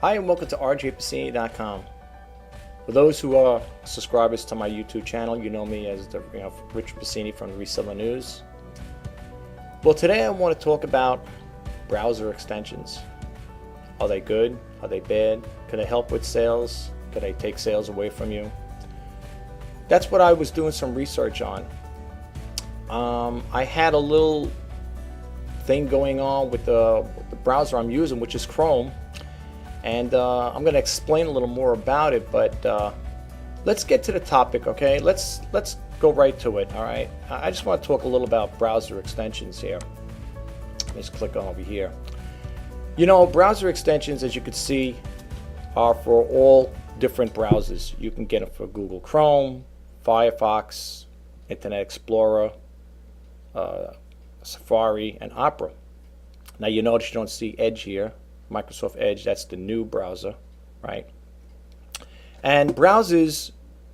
Hi and welcome to rjpasini.com. For those who are subscribers to my YouTube channel, you know me as the Richard Pasini from the Reseller News. Well, today I want to talk about browser extensions. Are they good? Are they bad? Could they help with sales? Could they take sales away from you? That's what I was doing some research on. I had a little thing going on with the browser I'm using, which is Chrome. And I'm going to explain a little more about it, but let's get to the topic, okay? Let's go right to it, all right? I just want to talk a little about browser extensions here. Let's click on over here. You know, browser extensions, as you can see, are for all different browsers. You can get them for Google Chrome, Firefox, Internet Explorer, Safari, and Opera. Now you notice you don't see Edge here. Microsoft Edge, that's the new browser, right? And browsers,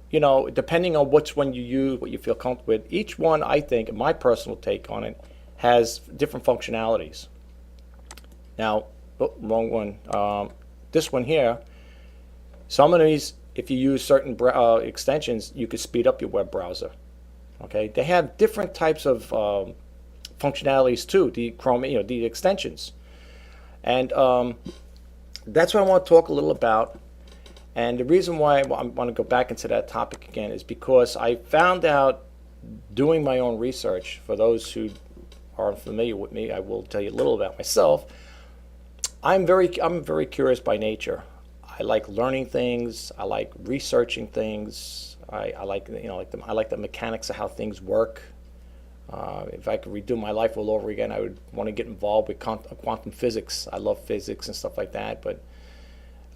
you know, depending on which one you use, what you feel comfortable with, each one, I think, my personal take on it, has different functionalities. Now, oh, wrong one. This one here, some of these, if you use certain extensions, you could speed up your web browser. Okay, they have different types of functionalities too. The Chrome, you know, the extensions. And that's what I want to talk a little about. And the reason why I want to go back into that topic again is because I found out doing my own research. For those who are familiar with me, I will tell you a little about myself. I'm very curious by nature. I like learning things. I like researching things. I like I like the mechanics of how things work. If I could redo my life all over again, I would want to get involved with quantum physics. I love physics and stuff like that, but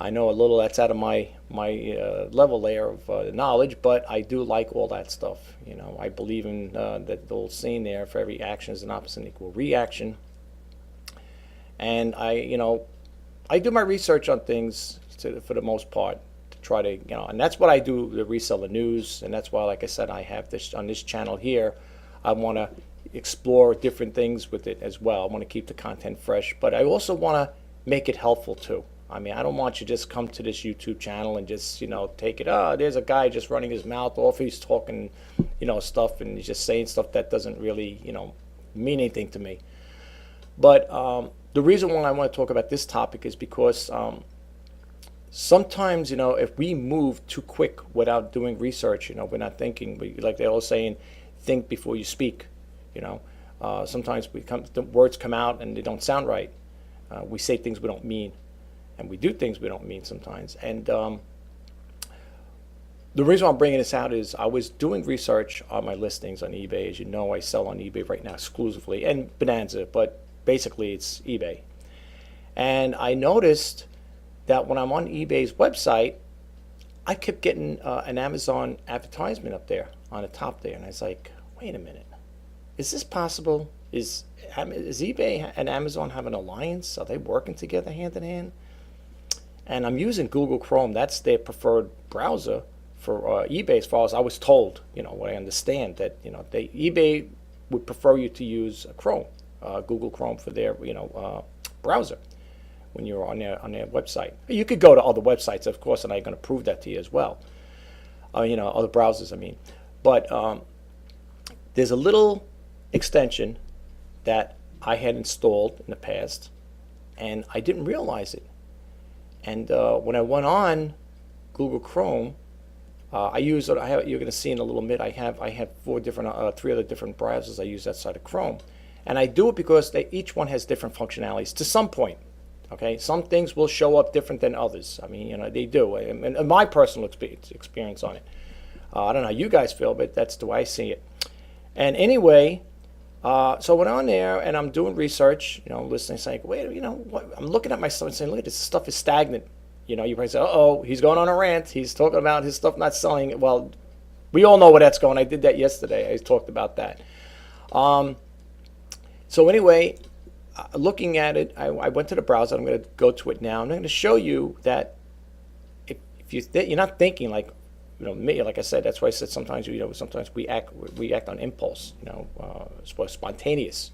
I know a little that's out of my level layer of knowledge, but I do like all that stuff. You know, I believe in that old saying there, for every action is an opposite and equal reaction. And I do my research on things for the most part to try to, and that's what I do, the Reseller News, and that's why, like I said, I have this on this channel here. I want to explore different things with it as well. I want to keep the content fresh, but I also want to make it helpful too. I mean, I don't want you to just come to this YouTube channel and just, take it, there's a guy just running his mouth off, he's talking, stuff, and he's just saying stuff that doesn't really, mean anything to me. But the reason why I want to talk about this topic is because sometimes, if we move too quick without doing research, we're not thinking, like they're all saying, think before you speak. Sometimes the words come out and they don't sound right. We say things we don't mean, and we do things we don't mean sometimes. And the reason I'm bringing this out is I was doing research on my listings on eBay. As you know, I sell on eBay right now exclusively, and Bonanza, but basically it's eBay. And I noticed that when I'm on eBay's website, I kept getting an Amazon advertisement up there on the top there, and I was like, wait a minute, is this possible? Is eBay and Amazon have an alliance? Are they working together hand in hand? And I'm using Google Chrome. That's their preferred browser for eBay, as far as I was told. What I understand, that eBay would prefer you to use Chrome, Google Chrome, for their browser when you're on their website. You could go to other websites, of course, and I'm going to prove that to you as well. Other browsers, I mean. But there's a little extension that I had installed in the past, and I didn't realize it. And when I went on Google Chrome, you're going to see in a little bit, I have three other different browsers I use outside of Chrome. And I do it because each one has different functionalities to some point. Okay, some things will show up different than others. I mean, they do. And my personal experience on it. I don't know how you guys feel, but that's the way I see it. And anyway, so I went on there and I'm doing research, listening, saying, wait, what? I'm looking at my stuff and saying, look, this stuff is stagnant. You probably say, uh-oh, he's going on a rant. He's talking about his stuff not selling. Well, we all know where that's going. I did that yesterday. I talked about that. So anyway, looking at it, I went to the browser. I'm going to go to it now. I'm going to show you that if you're not thinking like, me, like I said, that's why I said sometimes, sometimes we act on impulse, it's spontaneous.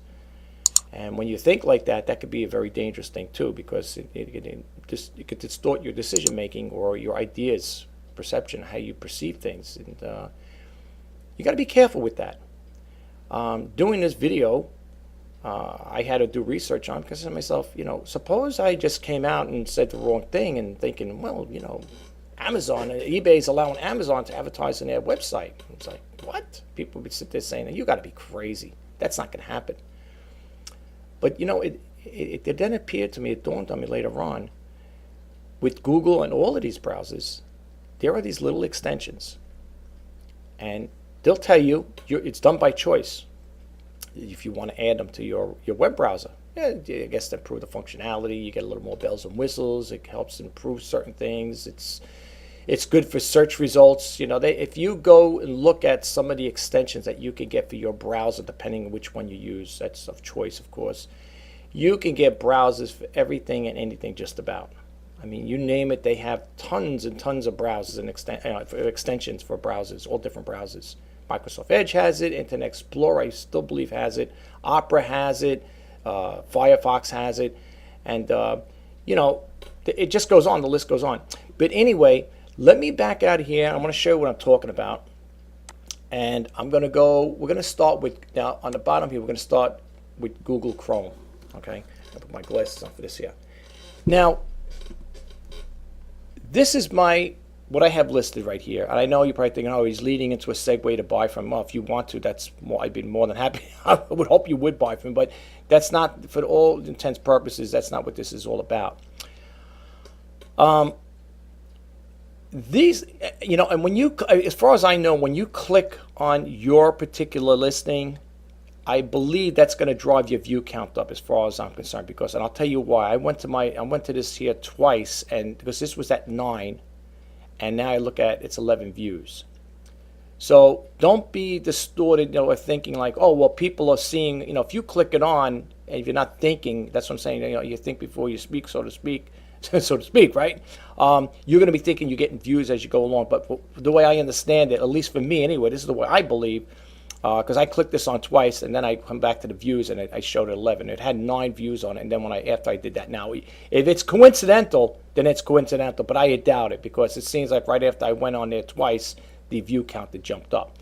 And when you think like that, that could be a very dangerous thing too, because it could distort your decision making or your ideas, perception, how you perceive things, and you got to be careful with that. Doing this video, I had to do research on, because I said to myself, suppose I just came out and said the wrong thing and thinking, well, Amazon, eBay's allowing Amazon to advertise on their website. It's like, what? People would sit there saying, you got to be crazy. That's not going to happen. But, it then appeared to me, it dawned on me later on, with Google and all of these browsers, there are these little extensions. And they'll tell you it's done by choice. If you want to add them to your web browser, I guess to improve the functionality, you get a little more bells and whistles. It helps improve certain things. It's good for search results. If you go and look at some of the extensions that you can get for your browser, depending on which one you use, that's of choice, of course, you can get browsers for everything and anything just about. I mean, you name it, they have tons and tons of browsers and extensions for browsers, all different browsers. Microsoft Edge has it, Internet Explorer, I still believe, has it, Opera has it, Firefox has it, and, it just goes on, the list goes on. But anyway, let me back out of here. I'm going to show you what I'm talking about. And we're going to start with, now on the bottom here, we're going to start with Google Chrome. Okay, I'll put my glasses on for this here. Now, this is what I have listed right here. And I know you're probably thinking, he's leading into a segue to buy from. Well, if you want to, I'd be more than happy. I would hope you would buy from, but that's not, for all intents and purposes, that's not what this is all about. These, and when you, as far as I know, when you click on your particular listing, I believe that's going to drive your view count up, as far as I'm concerned, and I'll tell you why. I went to this here twice, and because this was at 9, and now I look at it's 11 views. So don't be distorted, or thinking like, oh, well, people are seeing, if you click it on, and if you're not thinking, that's what I'm saying, you think before you speak, so to speak, right? You're going to be thinking you're getting views as you go along. But the way I understand it, at least for me anyway, this is the way I believe, because I clicked this on twice, and then I come back to the views, and I showed it 11. It had 9 views on it, and then after I did that, now if it's coincidental, then it's coincidental, but I doubt it, because it seems like right after I went on there twice, the view count had jumped up.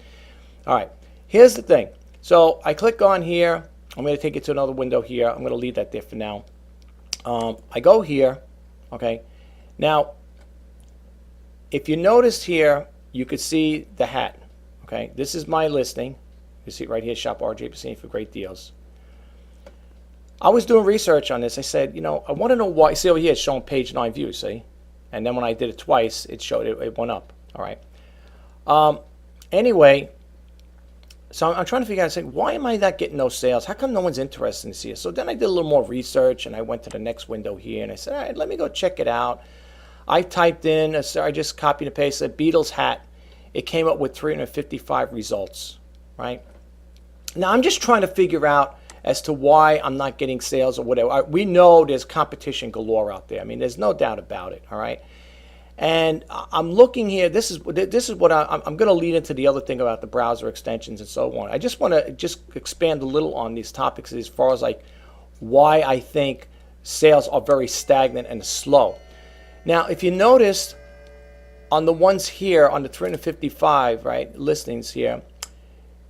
All right, here's the thing. So I click on here. I'm going to take it to another window here. I'm going to leave that there for now. I go here. Okay, now if you notice here, you could see the hat. Okay, this is my listing. You see it right here, Shop RJ Pasini for great deals. I was doing research on this. I said, I want to know why. See over here, it's showing page 9 views, see? And then when I did it twice, it went up. All right. Anyway, so I'm trying to figure out, why am I not getting those sales? How come no one's interested in this here? So then I did a little more research, and I went to the next window here, and I said, all right, let me go check it out. I typed in, I just copied and pasted Beatles hat. It came up with 355 results, right? Now, I'm just trying to figure out as to why I'm not getting sales or whatever. We know there's competition galore out there. I mean, there's no doubt about it, all right? And I'm looking here. This is what I'm going to lead into the other thing about the browser extensions and so on. I just want to expand a little on these topics as far as like why I think sales are very stagnant and slow. Now, if you notice on the ones here, on the 355 listings here,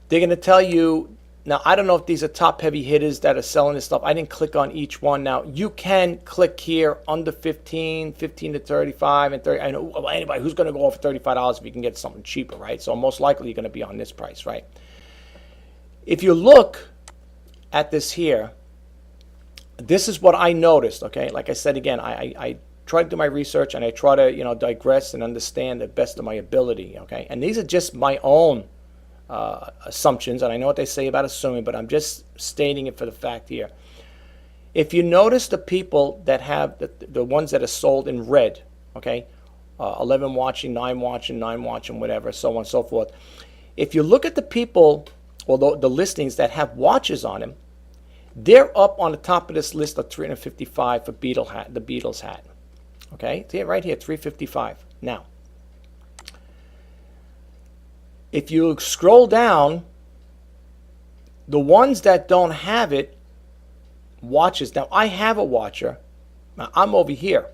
they're going to tell you. Now, I don't know if these are top heavy hitters that are selling this stuff. I didn't click on each one. Now, you can click here under 15 to 35, and 30. I know, well, anybody who's going to go for $35 if you can get something cheaper, right? So most likely you're going to be on this price, right? If you look at this here, this is what I noticed, okay? Like I said again, I try to do my research, and I try to, digress and understand the best of my ability, okay? And these are just my own assumptions, and I know what they say about assuming, but I'm just stating it for the fact here. If you notice the people that have the ones that are sold in red, okay, 11 watching, 9 watching, 9 watching, whatever, so on and so forth. If you look at the people or the listings that have watches on them, they're up on the top of this list of 355 for the Beatles hat. Okay, see it right here, 355. Now, if you scroll down, the ones that don't have it watches. Now, I have a watcher. Now, I'm over here.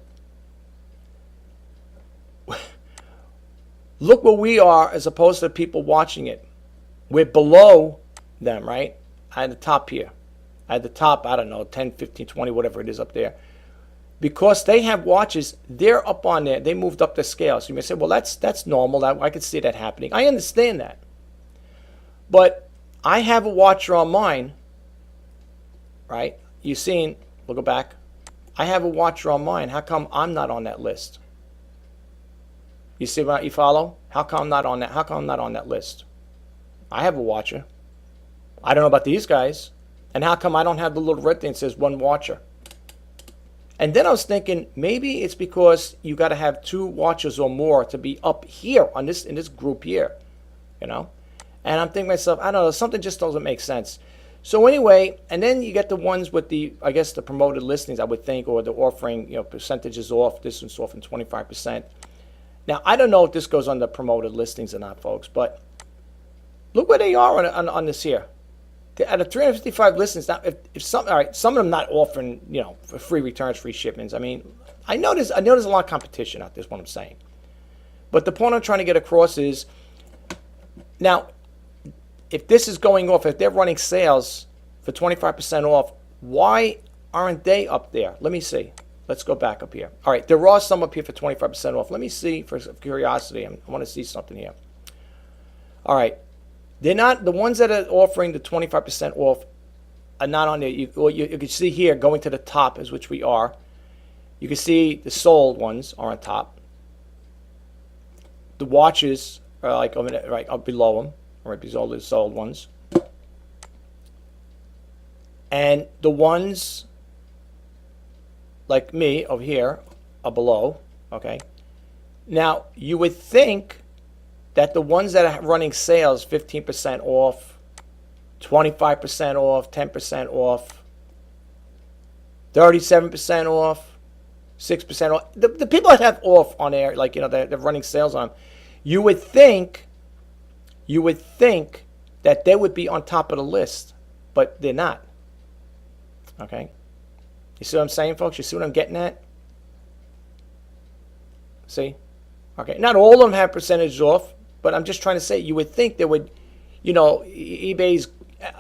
Look where we are as opposed to people watching it. We're below them, right? At the top here. At the top, I don't know, 10, 15, 20, whatever it is up there. Because they have watches, they're up on there. They moved up the scale. So you may say, well, that's normal. I could see that happening. I understand that. But I have a watcher on mine, right? You've seen, we'll go back. I have a watcher on mine. How come I'm not on that list? You see what you follow? How come I'm not on that? How come I'm not on that list? I have a watcher. I don't know about these guys. And how come I don't have the little red thing that says one watcher? And then I was thinking maybe it's because you got to have 2 watchers or more to be up here on this in this group here, you know. And I'm thinking to myself, I don't know, something just doesn't make sense. So anyway, and then you get the ones with the, I guess, the promoted listings, I would think, or the offering, you know, percentages off. This one's off in 25%. Now I don't know if this goes on the promoted listings or not, folks, but look where they are on this here. Out of 355 listings, now if some, all right, some of them not offering, you know, for free returns, free shipments. I mean, I know there's a lot of competition out there. Is what I'm saying. But the point I'm trying to get across is, now, if this is going off, if they're running sales for 25% off, why aren't they up there? Let me see. Let's go back up here. All right, there are some up here for 25% off. Let me see, for curiosity. I want to see something here. All right. They're not, the ones that are offering the 25% off are not on there. You can see here, going to the top, is which we are. You can see the sold ones are on top. The watches are like right up below them, right below the sold ones. And the ones like me over here are below, okay? Now, you would think that the ones that are running sales 15% off, 25% off, 10% off, 37% off, 6% off, the people that have off on there, like, you know, they're running sales on them, you would think that they would be on top of the list, but they're not. Okay? You see what I'm saying, folks? You see what I'm getting at? See? Okay, not all of them have percentages off, but I'm just trying to say, you would think they would, you know, eBay's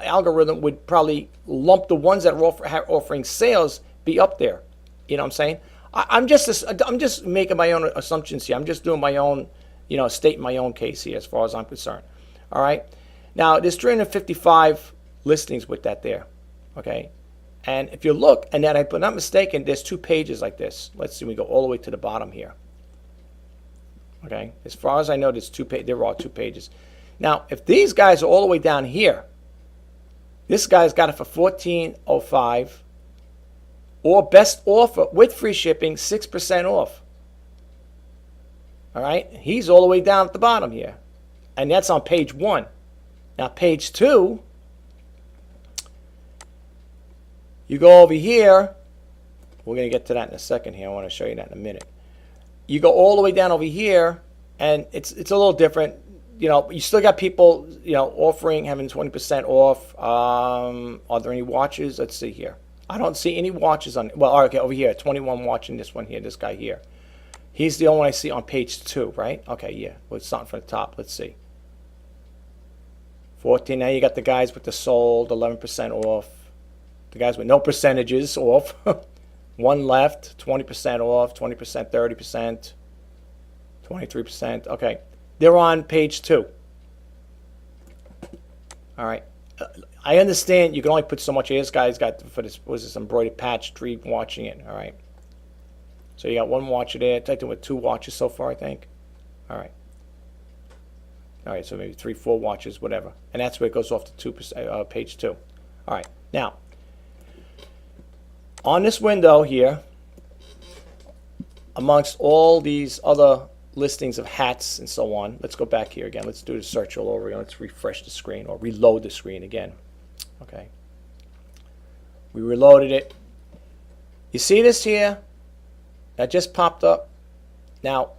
algorithm would probably lump the ones that are offering sales be up there. You know what I'm saying? I'm just making my own assumptions here. I'm just doing my own, you know, stating my own case here as far as I'm concerned. All right? Now, there's 355 listings with that there. Okay? And if you look, and then if I'm not mistaken, there's 2 pages like this. Let's see, we go all the way to the bottom here. Okay, as far as I know, there's 2 pages. There are 2 pages. Now, if these guys are all the way down here, this guy's got it for $14.05, or best offer with free shipping, 6% off. All right, he's all the way down at the bottom here, and that's on page 1. Now, page 2, you go over here. We're going to get to that in a second here. I want to show you that in a minute. You go all the way down over here, and it's a little different. You know, you still got people, you know, offering, having 20% off. Are there any watches? Let's see here. I don't see any watches on. Well, okay, over here, 21 watching this one here, this guy here. He's the only one I see on page 2, right? Okay, yeah. Well, it's starting from the top. Let's see. 14. Now you got the guys with the sold, 11% off. The guys with no percentages off. 1 left, 20% off, 20%, 30%, 23%. Okay, they're on page 2. All right, I understand you can only put so much. This guy's got for this, was this embroidered patch tree watching it. All right, so you got 1 watcher there. Taken with 2 watches so far, I think. All right, so maybe 3, 4 watches, whatever, and that's where it goes off to 2%, page 2. All right, now. On this window here, amongst all these other listings of hats and so on, let's go back here again. Let's do the search all over again. Let's refresh the screen or reload the screen again. Okay. We reloaded it. You see this here? That just popped up. Now,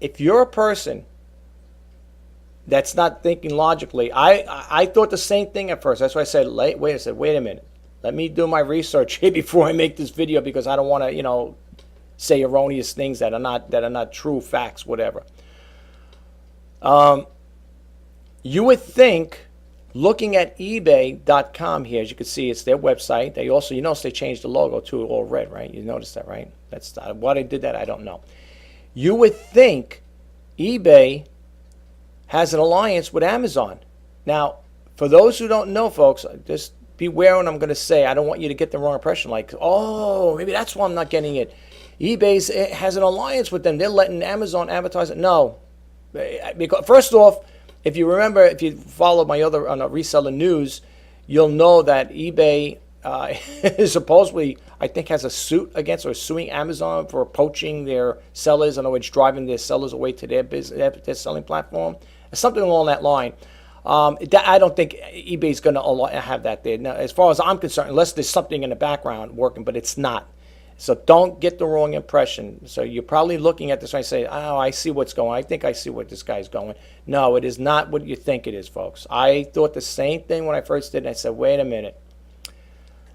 if you're a person that's not thinking logically, I thought the same thing at first. That's why I said, wait a minute. Let me do my research here before I make this video, because I don't want to, say erroneous things that are not true facts, whatever. You would think, looking at eBay.com here, as you can see, it's their website. They also, notice they changed the logo to all red, right? You notice that, right? That's why they did that, I don't know. You would think eBay has an alliance with Amazon. Now, for those who don't know, folks, just beware what I'm going to say. I don't want you to get the wrong impression, like, oh, maybe that's why I'm not getting it. eBay has an alliance with them. They're letting Amazon advertise it. No. Because, first off, if you remember, if you follow my other reseller news, you'll know that eBay supposedly, I think, has a suit against or suing Amazon for poaching their sellers. In other words, driving their sellers away to their business, their selling platform. Something along that line. I don't think eBay's going to have that there. Now, as far as I'm concerned, unless there's something in the background working, but it's not. So don't get the wrong impression. So you're probably looking at this and say, oh, I see what's going on. I think I see what this guy's going. No, it is not what you think it is, folks. I thought the same thing when I first did it. I said, wait a minute.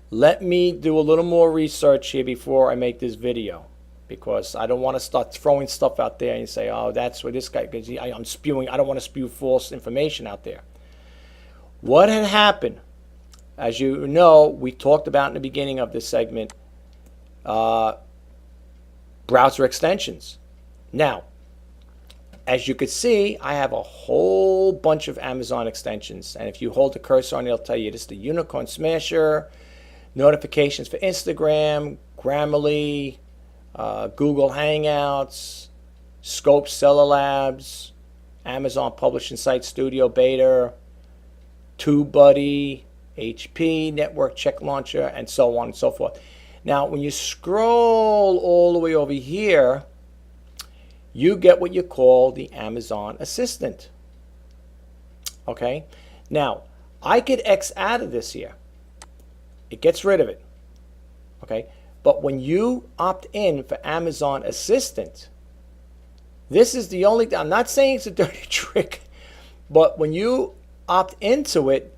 Let me do a little more research here before I make this video, because I don't want to start throwing stuff out there and say, oh, that's what this guy, because I'm spewing. I don't want to spew false information out there. What had happened, as you know, we talked about in the beginning of this segment, browser extensions. Now, as you can see, I have a whole bunch of Amazon extensions, and if you hold the cursor on it, it'll tell you this is the Unicorn Smasher, notifications for Instagram, Grammarly, Google Hangouts, Scope Seller Labs, Amazon Publishing Site Studio Beta, TubeBuddy, HP, Network Check Launcher, and so on and so forth. Now, when you scroll all the way over here, you get what you call the Amazon Assistant. Okay? Now, I could X out of this here. It gets rid of it. Okay? But when you opt in for Amazon Assistant, this is the only thing. I'm not saying it's a dirty trick, but when you opt into it,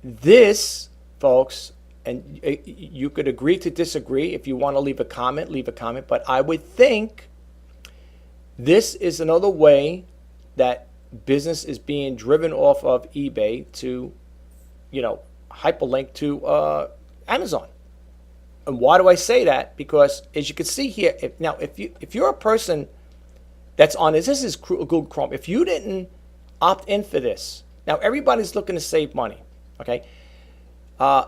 this, folks, and you could agree to disagree. If you want to leave a comment, leave a comment. But I would think this is another way that business is being driven off of eBay to, hyperlink to Amazon. And why do I say that? Because as you can see here, if you're a person that's on this is Google Chrome. If you didn't opt in for this, now everybody's looking to save money. Okay.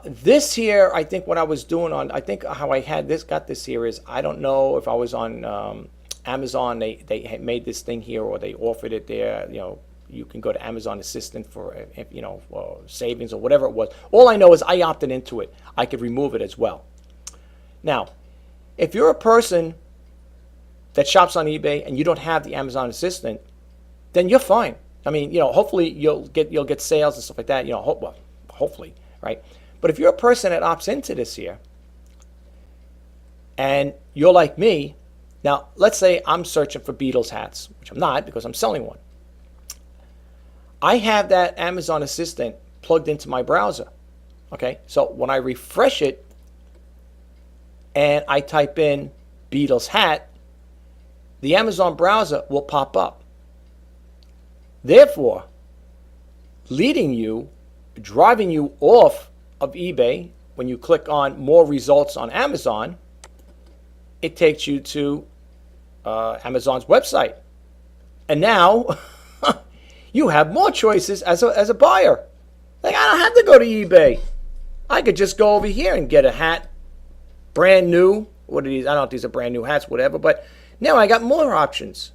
This here, I think what I was doing I think how I got this here is, I don't know if I was on Amazon, they had made this thing here, or they offered it there. You can go to Amazon Assistant for, savings or whatever it was. All I know is I opted into it. I could remove it as well. Now, if you're a person that shops on eBay and you don't have the Amazon Assistant, then you're fine. I mean, hopefully you'll get sales and stuff like that. Hopefully, right? But if you're a person that opts into this here, and you're like me, now let's say I'm searching for Beatles hats, which I'm not because I'm selling one. I have that Amazon Assistant plugged into my browser. Okay, so when I refresh it and I type in Beatles hat, the Amazon browser will pop up. Therefore, driving you off of eBay, when you click on more results on Amazon, it takes you to Amazon's website. And now you have more choices as a buyer. Like, I don't have to go to eBay. I could just go over here and get a hat, brand new. What are these? I don't know if these are brand new hats, whatever. But now I got more options.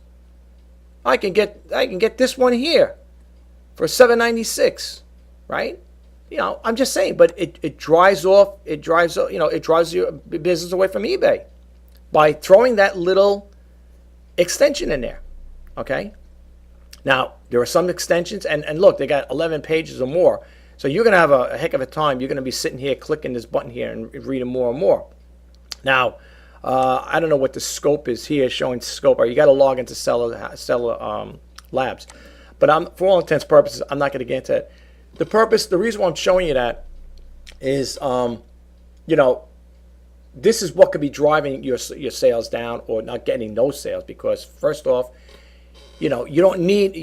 I can get this one here for $7.96, right? I'm just saying. But it drives your business away from eBay by throwing that little extension in there. Okay. Now, there are some extensions, and look, they got 11 pages or more. So you're going to have a heck of a time. You're going to be sitting here clicking this button here and reading more and more. Now, I don't know what the scope is here, showing scope. Or you got to log into Seller Labs. But for all intents and purposes, I'm not going to get into it. The reason why I'm showing you that is you know, this is what could be driving your sales down or not getting those sales. Because first off, you don't need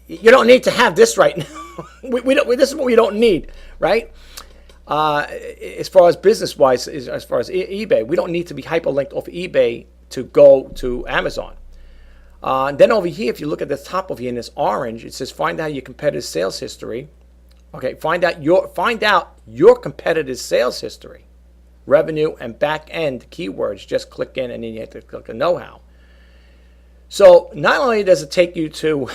you don't need to have this right now. we don't. This is what we don't need, right? As far as business wise, as far as eBay, we don't need to be hyperlinked off eBay to go to Amazon. And then over here, if you look at the top of here in this orange, it says find out your competitor's sales history. Okay, find out your competitor's sales history, revenue, and back end keywords. Just click in, and then you have to click a know-how. So not only does it take you to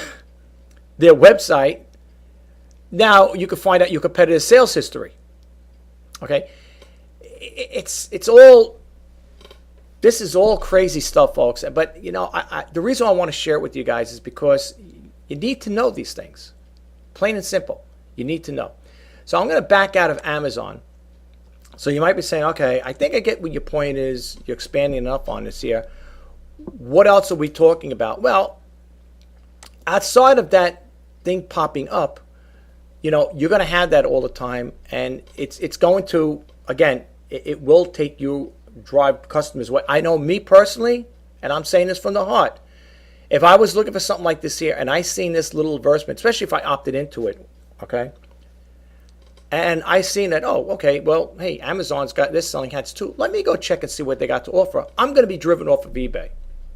their website, now you can find out your competitor's sales history. Okay, it's all. This is all crazy stuff, folks. But the reason I want to share it with you guys is because you need to know these things, plain and simple. You need to know. So I'm going to back out of Amazon. So you might be saying, okay, I think I get what your point is. You're expanding enough on this here. What else are we talking about? Well, outside of that thing popping up, you're going to have that all the time, and it's going to, again, it will take you, drive customers away. I know me personally, and I'm saying this from the heart. If I was looking for something like this here, and I seen this little advertisement, especially if I opted into it, okay, and I seen that, oh, okay, well, hey, Amazon's got this selling hats too. Let me go check and see what they got to offer. I'm going to be driven off of eBay.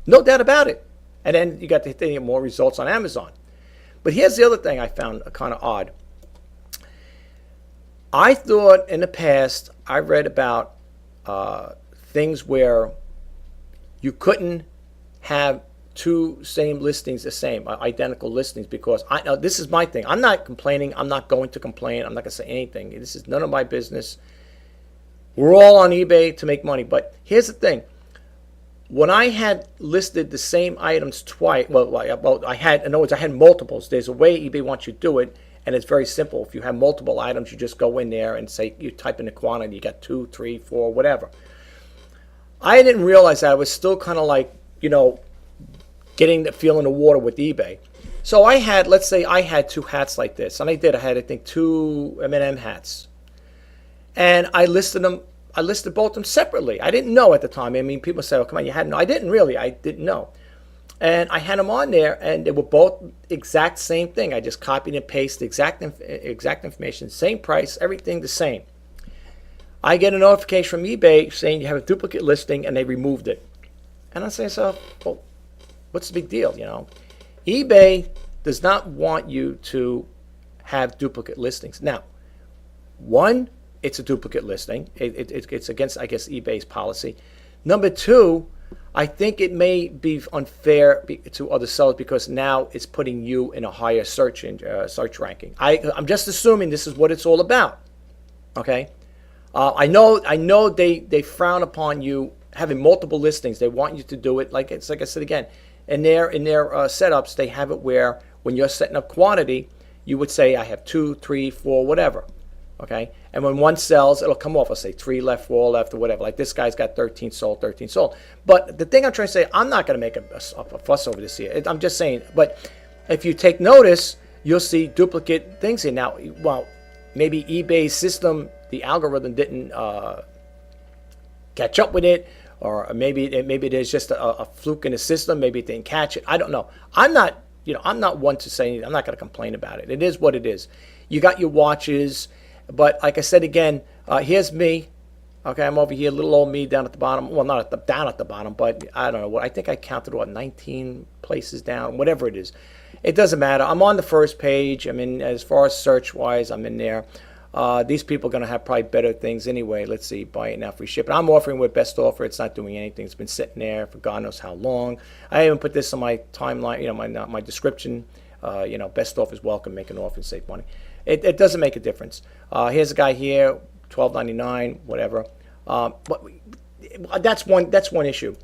No doubt about it. And then you got to get more results on Amazon. But here's the other thing I found kind of odd. I thought in the past, I read about things where you couldn't have two same listings the same, identical listings, because this is my thing. I'm not complaining. I'm not going to complain. I'm not going to say anything. This is none of my business. We're all on eBay to make money. But here's the thing. When I had listed the same items twice, I had multiples. There's a way eBay wants you to do it, and it's very simple. If you have multiple items, you just go in there and say, you type in the quantity, you got 2, 3, 4, whatever. I didn't realize that I was still kind of like, getting the feel in the water with eBay. So let's say I had 2 hats like this, and I had, I think, 2 M&M hats. And I listed both of them separately. I didn't know at the time. I mean, people say, oh, come on, you had no. I didn't know. And I had them on there, and they were both exact same thing. I just copied and pasted exact information, same price, everything the same. I get a notification from eBay saying you have a duplicate listing, and they removed it. And I say to myself, well, what's the big deal, eBay does not want you to have duplicate listings. Now, one, it's a duplicate listing. It's against, I guess, eBay's policy. Number two, I think it may be unfair to other sellers because now it's putting you in a higher search ranking. I'm just assuming this is what it's all about. Okay, I know they frown upon you having multiple listings. They want you to do it like I said again. In their setups, they have it where when you're setting up quantity, you would say I have 2, 3, 4, whatever. Okay, and when one sells, it'll come off. I'll say 3 left, 4 left, or whatever. Like this guy's got 13 sold, 13 sold. But the thing I'm trying to say, I'm not going to make a fuss over this here. I'm just saying. But if you take notice, you'll see duplicate things here. Now, well, maybe eBay's system, the algorithm didn't catch up with it, or maybe there's just a fluke in the system. Maybe it didn't catch it. I don't know. I'm not one to say. I'm not going to complain about it. It is what it is. You got your watches. But like I said again, here's me. Okay, I'm over here, little old me down at the bottom. Well, not down at the bottom, but I don't know what. I think I counted 19 places down, whatever it is. It doesn't matter. I'm on the first page. I mean, as far as search wise, I'm in there. These people are going to have probably better things anyway. Let's see, buy it now, free ship. And I'm offering with best offer. It's not doing anything. It's been sitting there for God knows how long. I even put this on my timeline, my description. Best offer is welcome. Make an offer and save money. It doesn't make a difference. Here's a guy here, $12.99, whatever. But that's one issue.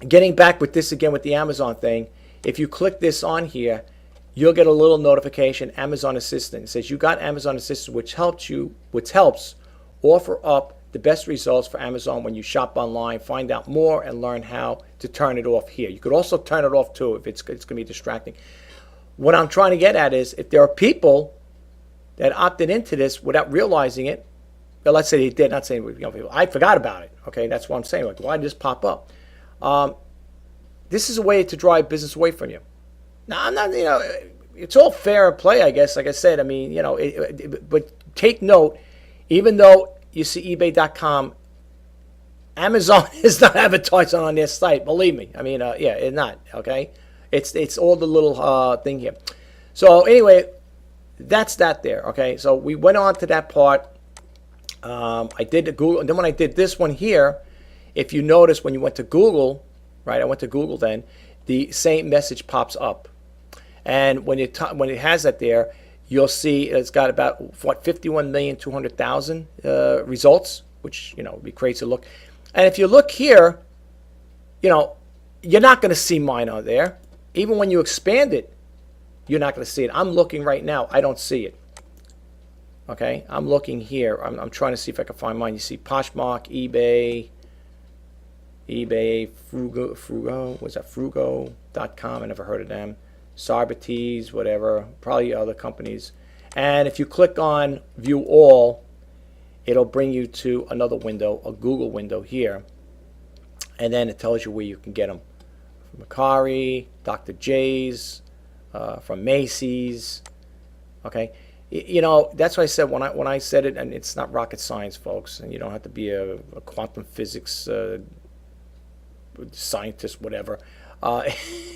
Getting back with this again with the Amazon thing, if you click this on here, you'll get a little notification, Amazon Assistant. It says you got Amazon Assistant, which helps offer up the best results for Amazon when you shop online. Find out more and learn how to turn it off here. You could also turn it off too if it's going to be distracting. What I'm trying to get at is if there are people that opted into this without realizing it, Well, let's say they did. Not saying people. I forgot about it. Okay, that's what I'm saying. Like, why did this pop up? This is a way to drive business away from you. Now, I'm not. It's all fair play, I guess. Like I said, I mean, but take note. Even though you see eBay.com, Amazon is not advertising on their site. Believe me. I mean, yeah, it's not. Okay, it's all the little thing here. So anyway, that's that there. Okay, so we went on to that part. I did the Google, and then when I did this one here, if you notice when you went to Google, right? I went to Google. Then the same message pops up, and when it has that there, you'll see it's got about 51,200,000 results, which would be crazy to look. And if you look here, you're not going to see mine on there. Even when you expand it, you're not going to see it. I'm looking right now. I don't see it. Okay, I'm looking here. I'm trying to see if I can find mine. You see Poshmark, eBay, Frugo. What's that? Frugo.com. I never heard of them. Sarbates, whatever. Probably other companies. And if you click on View All, it'll bring you to another window, a Google window here. And then it tells you where you can get them. From Macari, Dr. J's, from Macy's. Okay. That's why I said when I said it, and it's not rocket science, folks, and you don't have to be a quantum physics scientist, whatever.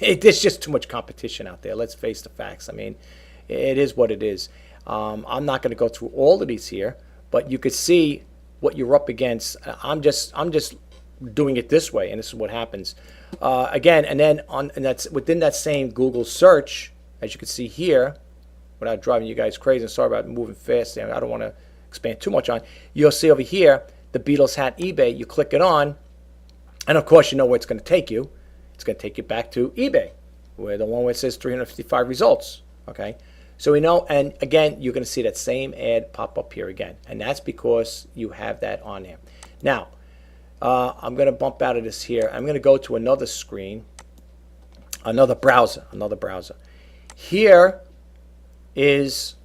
There's just too much competition out there. Let's face the facts. I mean, it is what it is. I'm not going to go through all of these here, but you could see what you're up against. I'm just doing it this way, and this is what happens. Again, and that's within that same Google search, as you can see here. Without driving you guys crazy, and sorry about moving fast. I don't want to expand too much on. You'll see over here the Beatles hat eBay. You click it on, and of course you know where it's going to take you. It's going to take you back to eBay, where the one where it says 355 results. Okay, so we know, and again you're going to see that same ad pop up here again, and that's because you have that on there. Now I'm going to bump out of this here. I'm going to go to another screen, another browser. Here is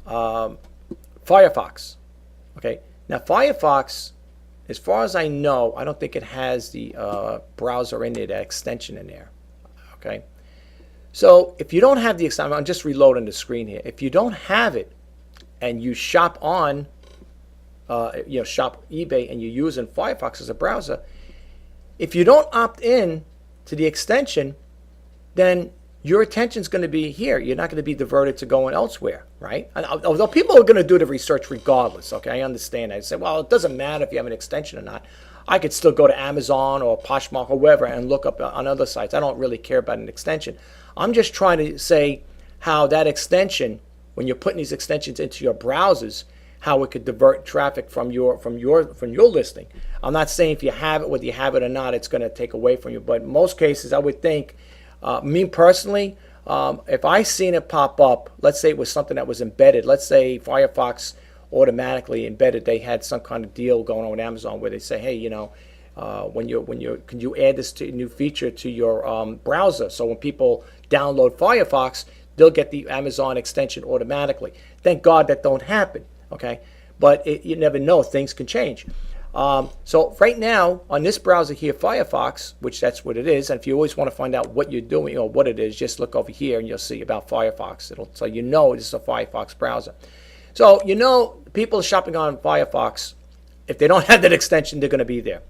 Firefox. Okay, now Firefox, as far as I know, I don't think it has the browser in there, that extension in there. Okay, so if you don't have the extension, I'm just reloading the screen here. If you don't have it, and you shop on, shop eBay, and you're using Firefox as a browser, if you don't opt in to the extension, then your attention's going to be here. You're not going to be diverted to going elsewhere, right? And although people are going to do the research regardless, okay? I understand that. I say, well, it doesn't matter if you have an extension or not. I could still go to Amazon or Poshmark or wherever and look up on other sites. I don't really care about an extension. I'm just trying to say how that extension, when you're putting these extensions into your browsers, how it could divert traffic from your listing. I'm not saying if you have it, whether you have it or not, it's going to take away from you. But in most cases, I would think, me personally, if I seen it pop up, let's say it was something that was embedded. Let's say Firefox automatically embedded. They had some kind of deal going on with Amazon where they say, hey, can you add this new feature to your browser? So when people download Firefox, they'll get the Amazon extension automatically. Thank God that don't happen. Okay, but you never know. Things can change. So right now on this browser here, Firefox, which that's what it is, and if you always want to find out what you're doing or what it is, just look over here and you'll see about Firefox. It'll tell you this is a Firefox browser. So people shopping on Firefox, if they don't have that extension, they're going to be there.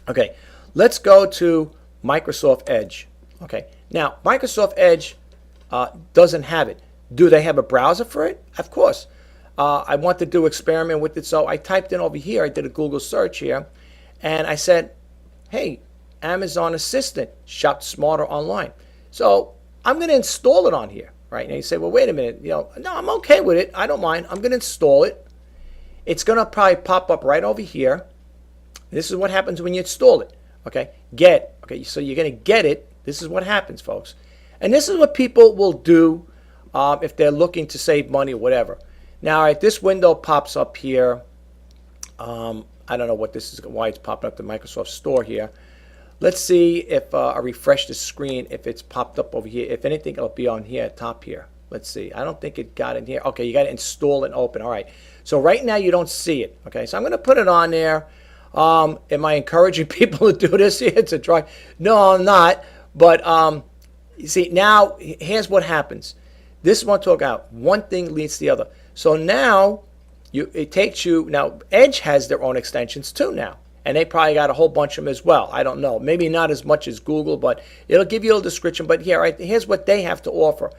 Okay, let's go to Microsoft Edge. Okay, now Microsoft Edge doesn't have it. Do they have a browser for it? Of course. I want to do experiment with it, so I typed in over here. I did a Google search here, and I said, hey, Amazon Assistant, shop smarter online. So I'm going to install it on here, right? And you say, well, wait a minute. No, I'm okay with it. I don't mind. I'm going to install it. It's going to probably pop up right over here. This is what happens when you install it. Okay, okay, so you're going to get it. This is what happens, folks. And this is what people will do if they're looking to save money or whatever. Now, all right, this window pops up here. I don't know what this is, why it's popping up the Microsoft Store here. Let's see if I refresh the screen, if it's popped up over here. If anything, it'll be on here at top here. Let's see. I don't think it got in here. Okay, you got to install and open. All right. So right now you don't see it. Okay, so I'm going to put it on there. Am I encouraging people to do this here to try? No, I'm not. But you see, now here's what happens. This is what I'm talking about. One thing leads to the other. So now it takes you. Now Edge has their own extensions too now. And they probably got a whole bunch of them as well. I don't know. Maybe not as much as Google, but it'll give you a little description. But here, right, here's what they have to offer.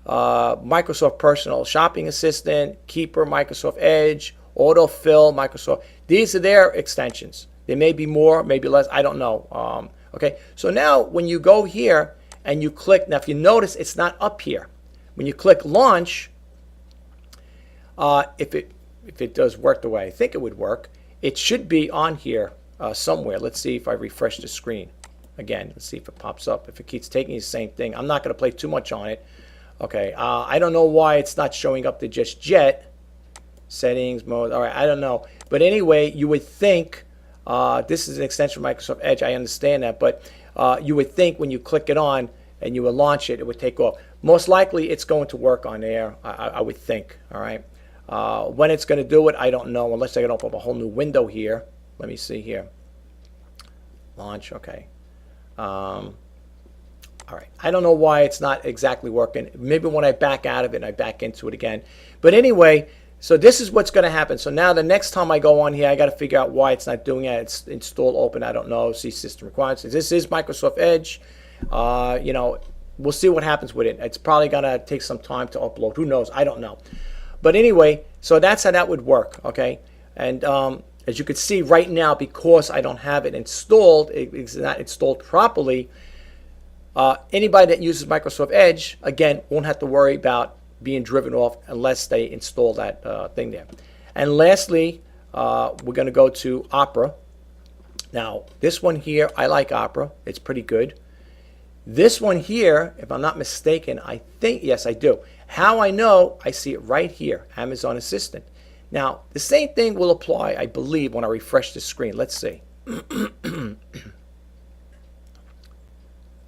Microsoft Personal Shopping Assistant, Keeper, Microsoft Edge, Autofill, Microsoft. These are their extensions. There may be more, maybe less. I don't know. Okay, so now when you go here and you click, now if you notice, it's not up here. When you click Launch, if it does work the way I think it would work, it should be on here somewhere. Let's see if I refresh the screen. Again, let's see if it pops up. If it keeps taking the same thing. I'm not going to play too much on it. Okay, I don't know why it's not showing up there just yet. Settings, mode, all right, I don't know. But anyway, you would think, this is an extension of Microsoft Edge, I understand that, but you would think when you click it on and you would launch it, it would take off. Most likely it's going to work on there, I would think, all right? When it's going to do it, I don't know, unless I can open up a whole new window here. Let me see here. Launch, okay. All right, I don't know why it's not exactly working. Maybe when I back out of it and I back into it again. But anyway, so this is what's going to happen. So now the next time I go on here, I got to figure out why it's not doing it. It's install, open, I don't know, see system requirements. This is Microsoft Edge. You know, we'll see what happens with it. It's probably going to take some time to upload. Who knows? I don't know. But anyway, so that's how that would work, okay? And as you can see right now, because I don't have it installed, it's not installed properly, anybody that uses Microsoft Edge, again, won't have to worry about being driven off unless they install that thing there. And lastly, we're going to go to Opera. Now, this one here, I like Opera. It's pretty good. This one here, if I'm not mistaken, I think, yes, I do. How I know, I see it right here, Amazon Assistant. Now, the same thing will apply, I believe, when I refresh the screen. Let's see.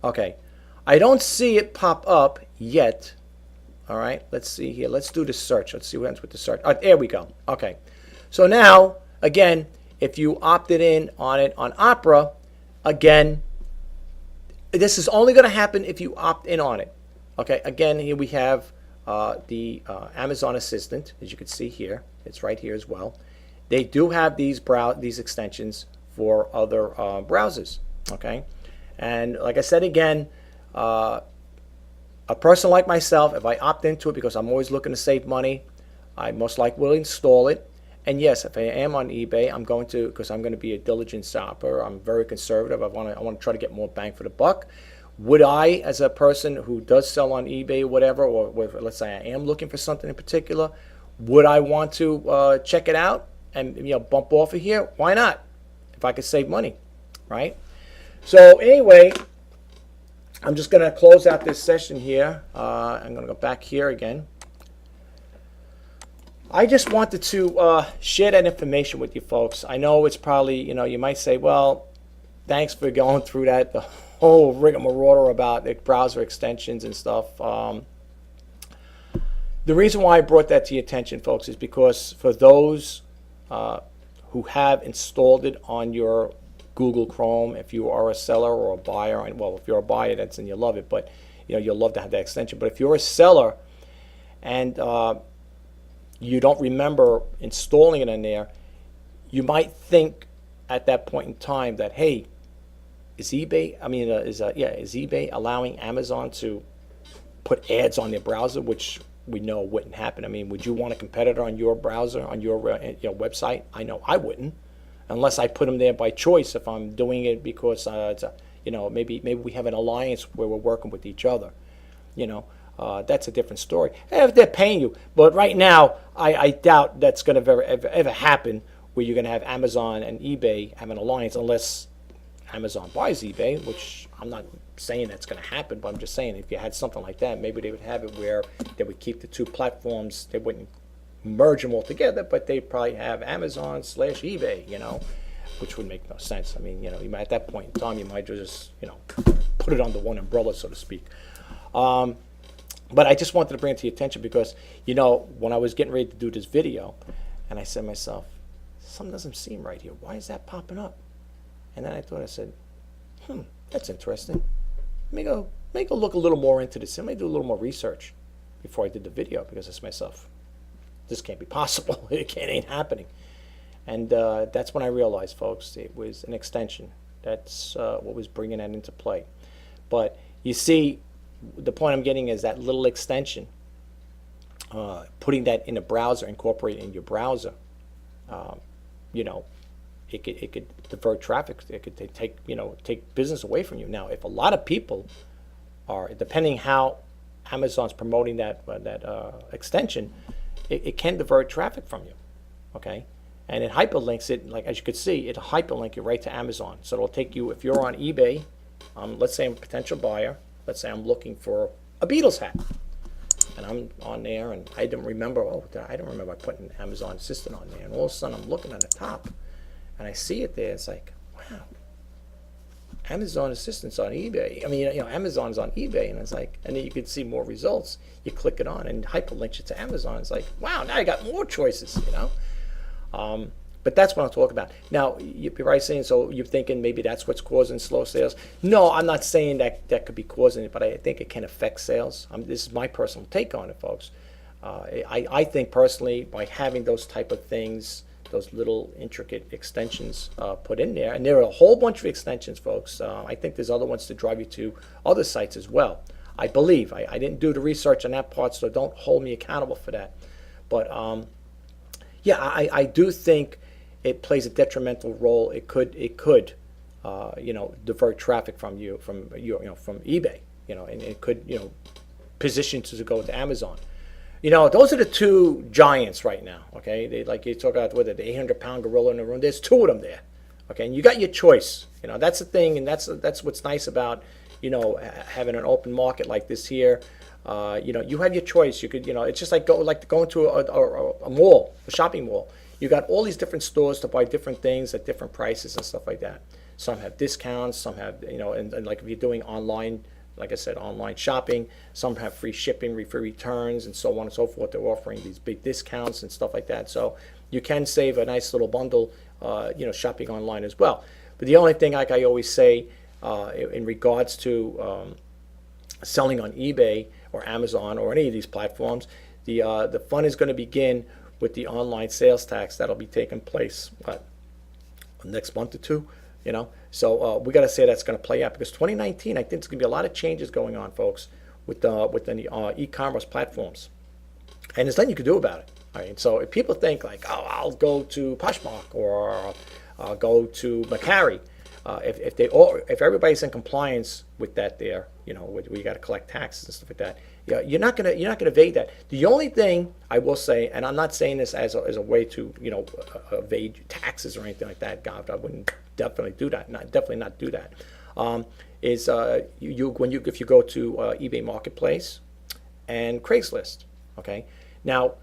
Okay, I don't see it pop up yet. All right, let's see here. Let's do the search. Let's see what happens with the search. There we go. Okay, so now, again, if you opted in on it on Opera, again, this is only going to happen if you opt in on it. Okay, again, here we have the Amazon Assistant, as you can see here. It's right here as well. They do have these extensions for other browsers. Okay, and like I said again, a person like myself, if I opt into it because I'm always looking to save money, I most likely will install it. And yes, if I am on eBay, I'm going to, because I'm going to be a diligent shopper. I'm very conservative. I want to try to get more bang for the buck. Would I, as a person who does sell on eBay or whatever, or let's say I am looking for something in particular, would I want to check it out and bump off of here? Why not? If I could save money, right? So anyway, I'm just going to close out this session here. I'm going to go back here again. I just wanted to share that information with you folks. I know it's probably, you might say, well, thanks for going through that, the whole rigmarole about the browser extensions and stuff. The reason why I brought that to your attention, folks, is because for those who have installed it on your Google Chrome, if you are a seller or a buyer, and well, if you're a buyer, that's and you love it, but you'll love to have that extension. But if you're a seller and you don't remember installing it in there, you might think at that point in time that, hey, is eBay allowing Amazon to put ads on their browser, which we know wouldn't happen. I mean, would you want a competitor on your browser, on your website? I know I wouldn't, unless I put them there by choice. If I'm doing it because maybe we have an alliance where we're working with each other. That's a different story. If they're paying you, but right now I doubt that's going to ever happen where you're going to have Amazon and eBay have an alliance, unless Amazon buys eBay, which I'm not saying that's going to happen, but I'm just saying if you had something like that, maybe they would have it where they would keep the two platforms. They wouldn't merge them all together, but they'd probably have Amazon/eBay, which would make no sense. I mean, you might, at that point in time, you might just, put it under one umbrella, so to speak. But I just wanted to bring it to your attention because, when I was getting ready to do this video, and I said to myself, something doesn't seem right here. Why is that popping up? And then I said, that's interesting. Let me go look a little more into this. Let me do a little more research before I did the video, because I said to myself, this can't be possible. It ain't happening. And that's when I realized, folks, it was an extension. That's what was bringing that into play. But you see, the point I'm getting is that little extension, putting that in a browser, incorporating in your browser, it could divert traffic. It could take business away from you. Now, if a lot of people are, depending how Amazon's promoting that extension, it can divert traffic from you. Okay, and it hyperlinks it, like as you could see, it'll hyperlink you right to Amazon. So it'll take you, if you're on eBay, let's say I'm a potential buyer. Let's say I'm looking for a Beatles hat, and I'm on there, and I don't remember. I don't remember putting Amazon Assistant on there. And all of a sudden, I'm looking at the top, and I see it there. It's like, wow, Amazon Assistant's on eBay. I mean, Amazon's on eBay, and it's like, and then you can see more results. You click it on, and hyperlinks it to Amazon. It's like, wow, now you got more choices. But that's what I'm talking about. Now, you're right saying, so you're thinking maybe that's what's causing slow sales. No, I'm not saying that could be causing it, but I think it can affect sales. This is my personal take on it, folks. I think personally, by having those type of things, those little intricate extensions put in there, and there are a whole bunch of extensions, folks. I think there's other ones to drive you to other sites as well. I believe. I didn't do the research on that part, so don't hold me accountable for that. But yeah, I do think it plays a detrimental role. It could divert traffic from eBay, and it could, position to go to Amazon. Those are the two giants right now. Okay, they, like you talk about, the 800-pound gorilla in the room. There's two of them there. Okay, and you got your choice. That's the thing, and that's what's nice about having an open market like this here. You have your choice. You could, it's just like going to a mall, a shopping mall. You got all these different stores to buy different things at different prices and stuff like that. Some have discounts, some have, and like if you're doing online, like I said, online shopping, some have free shipping, free returns, and so on and so forth. They're offering these big discounts and stuff like that. So you can save a nice little bundle, shopping online as well. But the only thing, like I always say, in regards to selling on eBay or Amazon or any of these platforms, the fun is going to begin with the online sales tax that'll be taking place next month or two. So we got to say that's going to play out, because 2019, I think there's going to be a lot of changes going on, folks, with the e-commerce platforms, and there's nothing you can do about it. All right, so if people think like, oh, I'll go to Poshmark or I'll go to Macari, if everybody's in compliance with that, there, where you got to collect taxes and stuff like that, you're not gonna evade that. The only thing I will say, and I'm not saying this as a way to evade taxes or anything like that. God, I wouldn't definitely do that. Definitely not do that. Is if you go to eBay Marketplace and Craigslist. Okay, now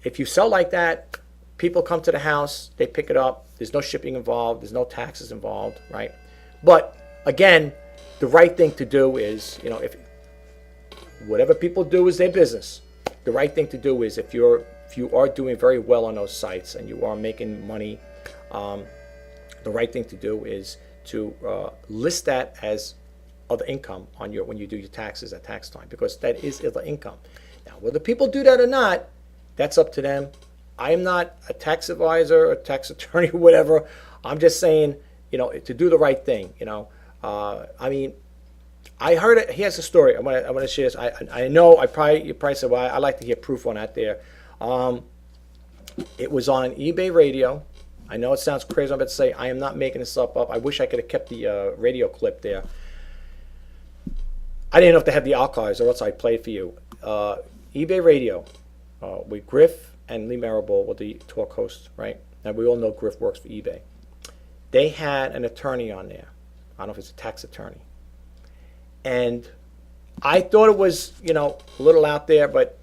if you sell like that, people come to the house, they pick it up. There's no shipping involved. There's no taxes involved, right? But again, the right thing to do is, if whatever people do is their business, the right thing to do is, if you are doing very well on those sites and you are making money, the right thing to do is to list that as other income on when you do your taxes at tax time, because that is other income. Now, whether people do that or not, that's up to them. I am not a tax advisor, a tax attorney, whatever. I'm just saying, to do the right thing. I heard it. Here's a story. I want to share this. I know you probably said, well, I like to hear proof on that there. It was on eBay radio. I know it sounds crazy. I'm about to say, I am not making this up. I wish I could have kept the radio clip there. I didn't know if they had the archives, or else I'd play it for you. eBay radio with Griff and Lee Marable were the talk hosts, right? And we all know Griff works for eBay. They had an attorney on there. I don't know if it's a tax attorney. And I thought it was, a little out there, but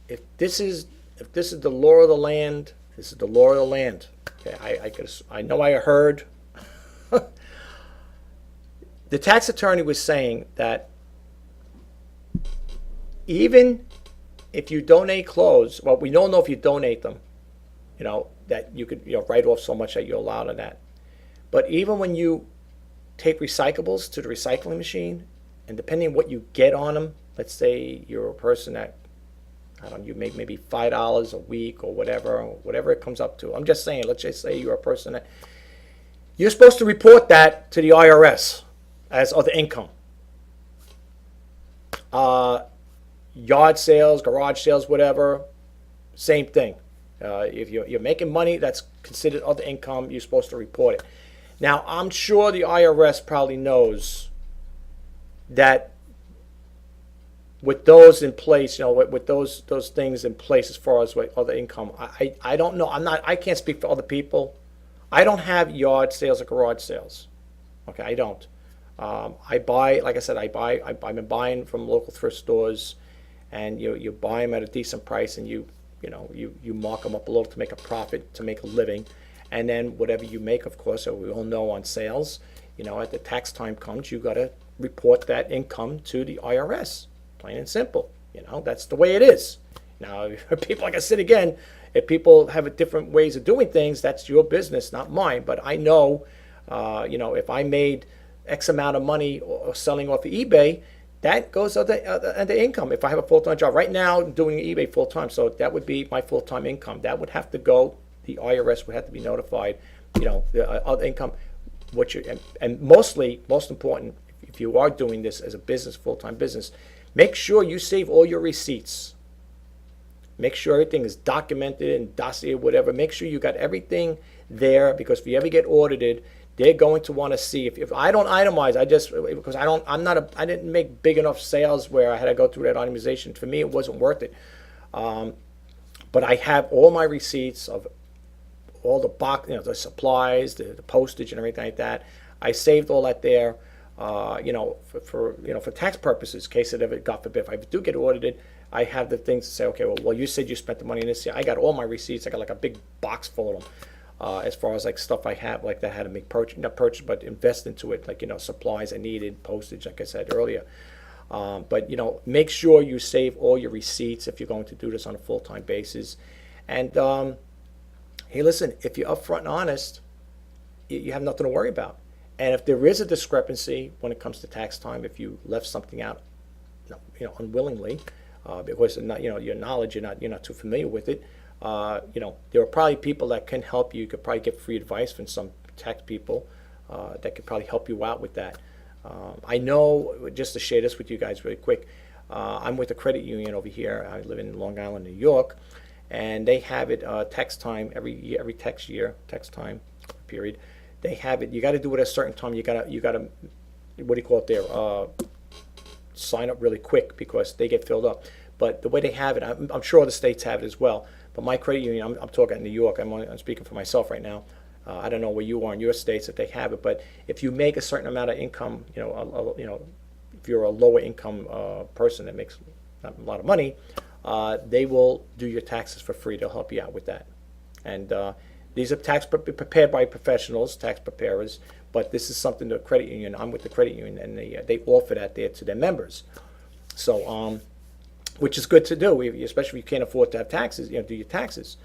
if this is the law of the land, this is the law of the land. Okay, I know I heard the tax attorney was saying that even if you donate clothes, well, we don't know if you donate them, that you could, write off so much that you're allowed on that. But even when you take recyclables to the recycling machine, and depending on what you get on them, let's say you're a person that, I don't know, you make maybe $5 a week or whatever it comes up to. I'm just saying, let's just say you're a person that, you're supposed to report that to the IRS as other income. Yard sales, garage sales, whatever, same thing. If you're making money, that's considered other income. You're supposed to report it. Now, I'm sure the IRS probably knows that with those in place, with those things in place as far as what other income. I don't know. I can't speak for other people. I don't have yard sales or garage sales. Okay, I don't. I buy, like I said, I've been buying from local thrift stores, and you buy them at a decent price, and you mark them up a little to make a profit, to make a living, and then whatever you make, of course, so we all know on sales, at the tax time comes, you got to report that income to the IRS, plain and simple. That's the way it is. Now, people, like I said again, if people have different ways of doing things, that's your business, not mine. But I know, if I made X amount of money or selling off of eBay, that goes under income. If I have a full-time job right now, I'm doing eBay full-time, so that would be my full-time income. That would have to go. The IRS would have to be notified. The other income, and most important, if you are doing this as a business, full-time business, make sure you save all your receipts. Make sure everything is documented and dossier, whatever. Make sure you got everything there, because if you ever get audited, they're going to want to see. If I don't itemize, because I didn't make big enough sales where I had to go through that itemization. For me, it wasn't worth it. But I have all my receipts of all the box, the supplies, the postage, and everything like that. I saved all that there, for tax purposes, in case it ever, God forbid, if I do get audited, I have the things to say, okay, well, you said you spent the money in this year. I got all my receipts. I got like a big box full of them. As far as like stuff I have, like that I had to make not purchase, but invest into it, like, supplies I needed, postage, like I said earlier. But, make sure you save all your receipts if you're going to do this on a full-time basis. And, hey, listen, if you're upfront and honest, you have nothing to worry about. And if there is a discrepancy when it comes to tax time, if you left something out, unwillingly, because your knowledge, you're not too familiar with it, there are probably people that can help you. You could probably get free advice from some tax people that could probably help you out with that. I know, just to share this with you guys really quick, I'm with a credit union over here. I live in Long Island, New York, and they have it tax time every year, every tax time period. They have it. You got to do it at a certain time. You gotta, what do you call it there? Sign up really quick, because they get filled up. But the way they have it, I'm sure other states have it as well. But my credit union, I'm talking in New York. I'm speaking for myself right now. I don't know where you are in your states that they have it, but if you make a certain amount of income, if you're a lower income person that makes not a lot of money, they will do your taxes for free. They'll help you out with that. And these are tax prepared by professionals, tax preparers. But this is something the credit union. I'm with the credit union, and they offer that there to their members. So, which is good to do, especially if you can't afford to have taxes. Do your taxes.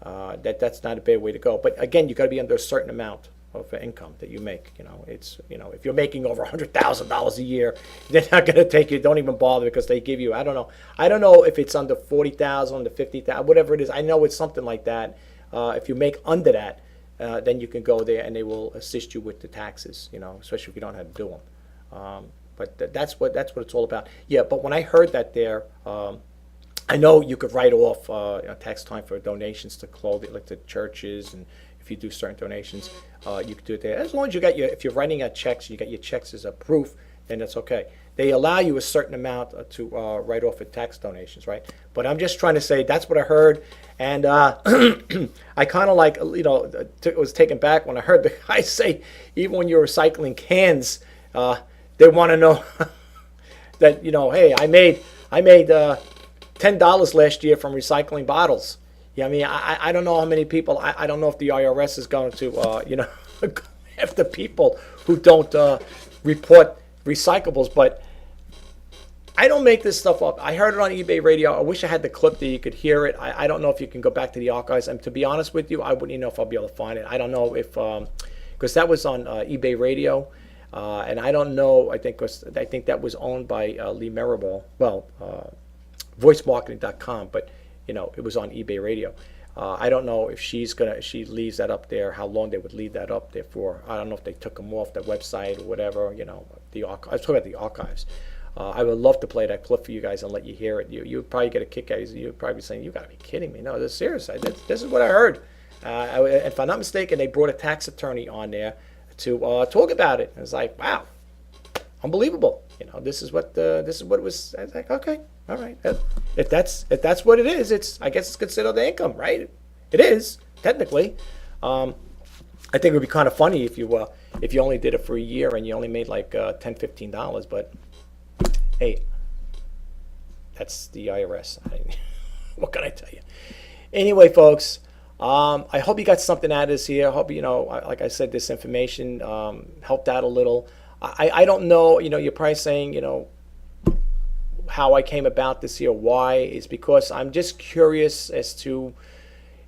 That's not a bad way to go. But again, you got to be under a certain amount of income that you make. If you're making over $100,000 a year, they're not going to take you. Don't even bother, because they give you. I don't know if it's under 40,000, under 50,000, whatever it is. I know it's something like that. If you make under that, then you can go there and they will assist you with the taxes. Especially if you don't have to do them. But that's what it's all about. Yeah. But when I heard that there, I know you could write off tax time for donations to clothing, like to churches, and if you do certain donations, you could do it there. As long as if you're writing out checks, you got your checks as a proof, then that's okay. They allow you a certain amount to write off at tax donations, right? But I'm just trying to say that's what I heard, and I kind of was taken back when I heard the guy say, even when you're recycling cans, they want to know that hey, I made $10 last year from recycling bottles. Yeah, I mean, I don't know how many people. I don't know if the IRS is going to go after people who don't report recyclables, but I don't make this stuff up. I heard it on eBay Radio. I wish I had the clip that you could hear it. I don't know if you can go back to the archives. And to be honest with you, I wouldn't even know if I'll be able to find it. I don't know if, because that was on eBay Radio. And I don't know, I think that was owned by Lee Marable, well, voicemarketing.com, but, you know, it was on eBay Radio. I don't know if she leaves that up there, how long they would leave that up there for. I don't know if they took them off the website or whatever, you know, I was talking about the archives. I would love to play that clip for you guys and let you hear it. You would probably get a kick out of it. You'd probably be saying, you got to be kidding me. No, this is serious. This is what I heard. If I'm not mistaken, they brought a tax attorney on there to talk about it. And it's like, wow, unbelievable. You know, this is what it was. I was like, okay, all right. If that's what it is, I guess it's considered the income, right? It is technically. I think it would be kind of funny if you only did it for a year and you only made like $10, $15, but hey, that's the IRS. What can I tell you? Anyway, folks, I hope you got something out of this here. I hope, you know, like I said, this information helped out a little. I don't know, you know, you're probably saying, you know, how I came about this here. Why? Is because I'm just curious as to,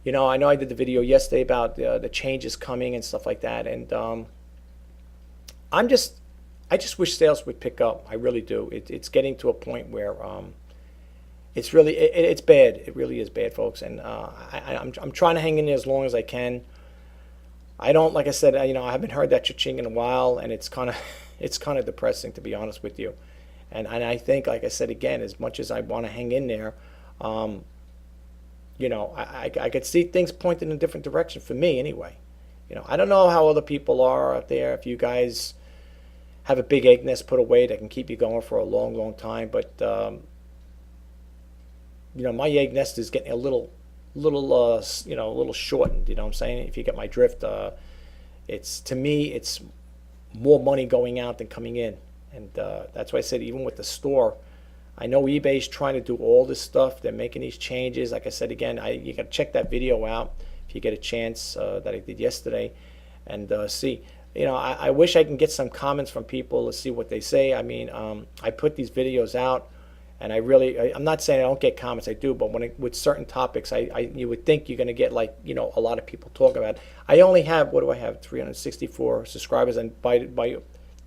you know, I know I did the video yesterday about the changes coming and stuff like that. And I just wish sales would pick up. I really do. It's getting to a point where it's really it's bad. It really is bad, folks. And I'm trying to hang in there as long as I can. I don't, like I said, you know, I haven't heard that cha-ching in a while, and it's kind of depressing, to be honest with you. And I think, like I said again, as much as I want to hang in there, you know, I could see things pointing in a different direction for me anyway. You know, I don't know how other people are out there. If you guys have a big egg nest put away that can keep you going for a long, long time, but you know, my egg nest is getting a little you know, a little shortened. You know what I'm saying? If you get my drift, it's, to me, it's more money going out than coming in, and that's why I said, even with the store, I know eBay's trying to do all this stuff. They're making these changes. Like I said again, you got to check that video out if you get a chance that I did yesterday, and see. You know, I wish I can get some comments from people to see what they say. I mean, I put these videos out, and I'm not saying I don't get comments. I do, but with certain topics, you would think you're going to get, like, you know, a lot of people talking about it. I only have, what do I have, 364 subscribers, and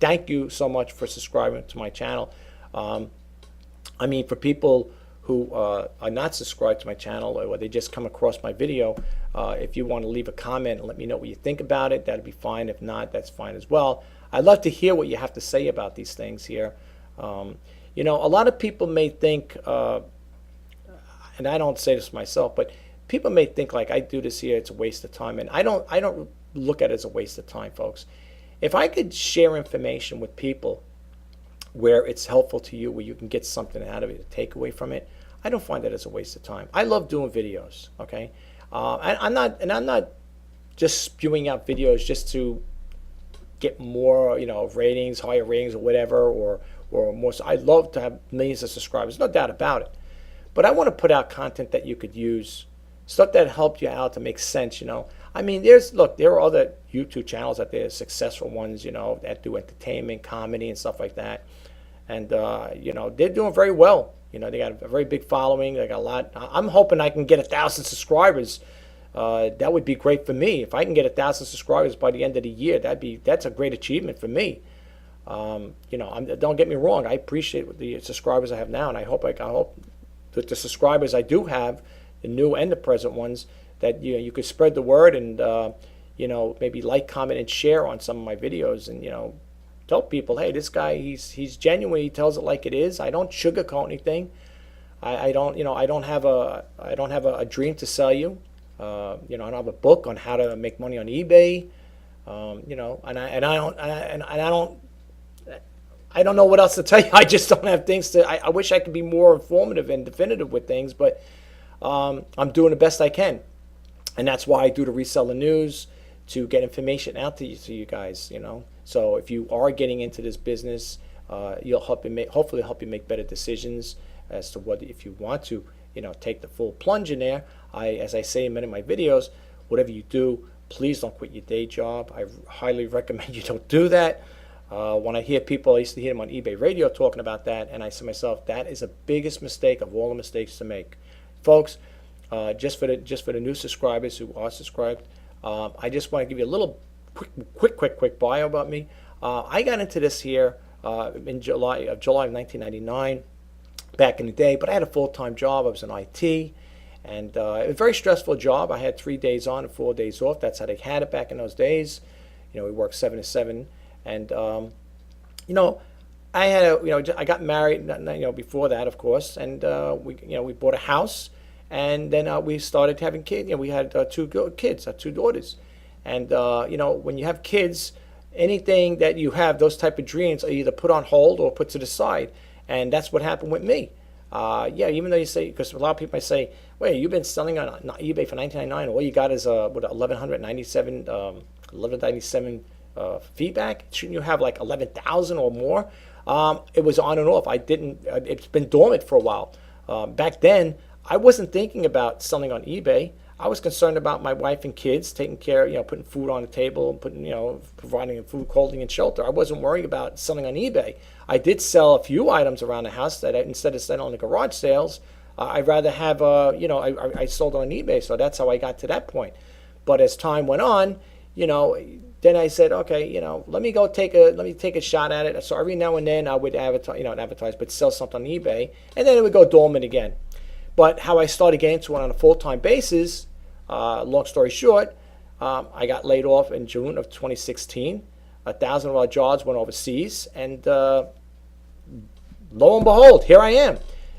thank you so much for subscribing to my channel. I mean, for people who are not subscribed to my channel, or they just come across my video, if you want to leave a comment and let me know what you think about it, that'd be fine. If not, that's fine as well. I'd love to hear what you have to say about these things here. You know, a lot of people may think, and I don't say this myself, but people may think like I do this here, it's a waste of time, and I don't look at it as a waste of time, folks. If I could share information with people where it's helpful to you, where you can get something out of it, a takeaway from it, I don't find that as a waste of time. I love doing videos, okay? I'm not just spewing out videos just to get more, you know, ratings, higher ratings, or whatever, or more. So I'd love to have millions of subscribers, no doubt about it. But I want to put out content that you could use, stuff that helped you out to make sense, you know. I mean, there are other YouTube channels out there, successful ones, you know, that do entertainment, comedy, and stuff like that. And, you know, they're doing very well. You know, they got a very big following. They got a lot. I'm hoping I can get 1,000 subscribers. That would be great for me. If I can get 1,000 subscribers by the end of the year, that's a great achievement for me. You know, don't get me wrong. I appreciate the subscribers I have now, and I hope that the subscribers I do have, the new and the present ones, that you could spread the word and you know, maybe like, comment, and share on some of my videos, and, you know, tell people, hey, this guy, he's genuine. He tells it like it is. I don't sugarcoat anything. I don't have a dream to sell you. You know, I don't have a book on how to make money on eBay. You know, I don't know what else to tell you. I just don't have things to. I wish I could be more informative and definitive with things, but I'm doing the best I can, and that's why I do the Reseller News, to get information out to you guys. You know, so if you are getting into this business, you'll hopefully help you make better decisions as to what, if you want to, you know, take the full plunge in there. As I say in many of my videos, whatever you do, please don't quit your day job. I highly recommend you don't do that. When I hear people, I used to hear them on eBay radio talking about that, and I say to myself, that is the biggest mistake of all the mistakes to make, folks. Just for the new subscribers who are subscribed, I just want to give you a little quick bio about me. I got into this here in July of 1999, back in the day, but I had a full-time job. I was in IT, and a very stressful job. I had 3 days on and 4 days off. That's how they had it back in those days. We worked 7 to 7, and I had I got married, before that, of course, and we bought a house, and then we started having kids. We had 2 kids, 2 daughters, and when you have kids, anything that you have, those type of dreams, are either put on hold or put to the side, and that's what happened with me. Even though you say, because a lot of people might say, wait, you've been selling on eBay for $19.99, all you got is 1197 feedback. Shouldn't you have like 11,000 or more? It was on and off. It's been dormant for a while. Back then, I wasn't thinking about selling on eBay. I was concerned about my wife and kids, taking care, putting food on the table, providing food, clothing, and shelter. I wasn't worried about selling on eBay. I did sell a few items around the house that instead of selling on the garage sales, I'd rather have, I sold on eBay. So that's how I got to that point. But as time went on, then I said, okay, let me take a shot at it. So every now and then I would advertise, but sell something on eBay, and then it would go dormant again. But how I started getting to it on a full-time basis, long story short, I got laid off in June of 2016. 1,000 of our jobs went overseas, and lo and behold, here I am.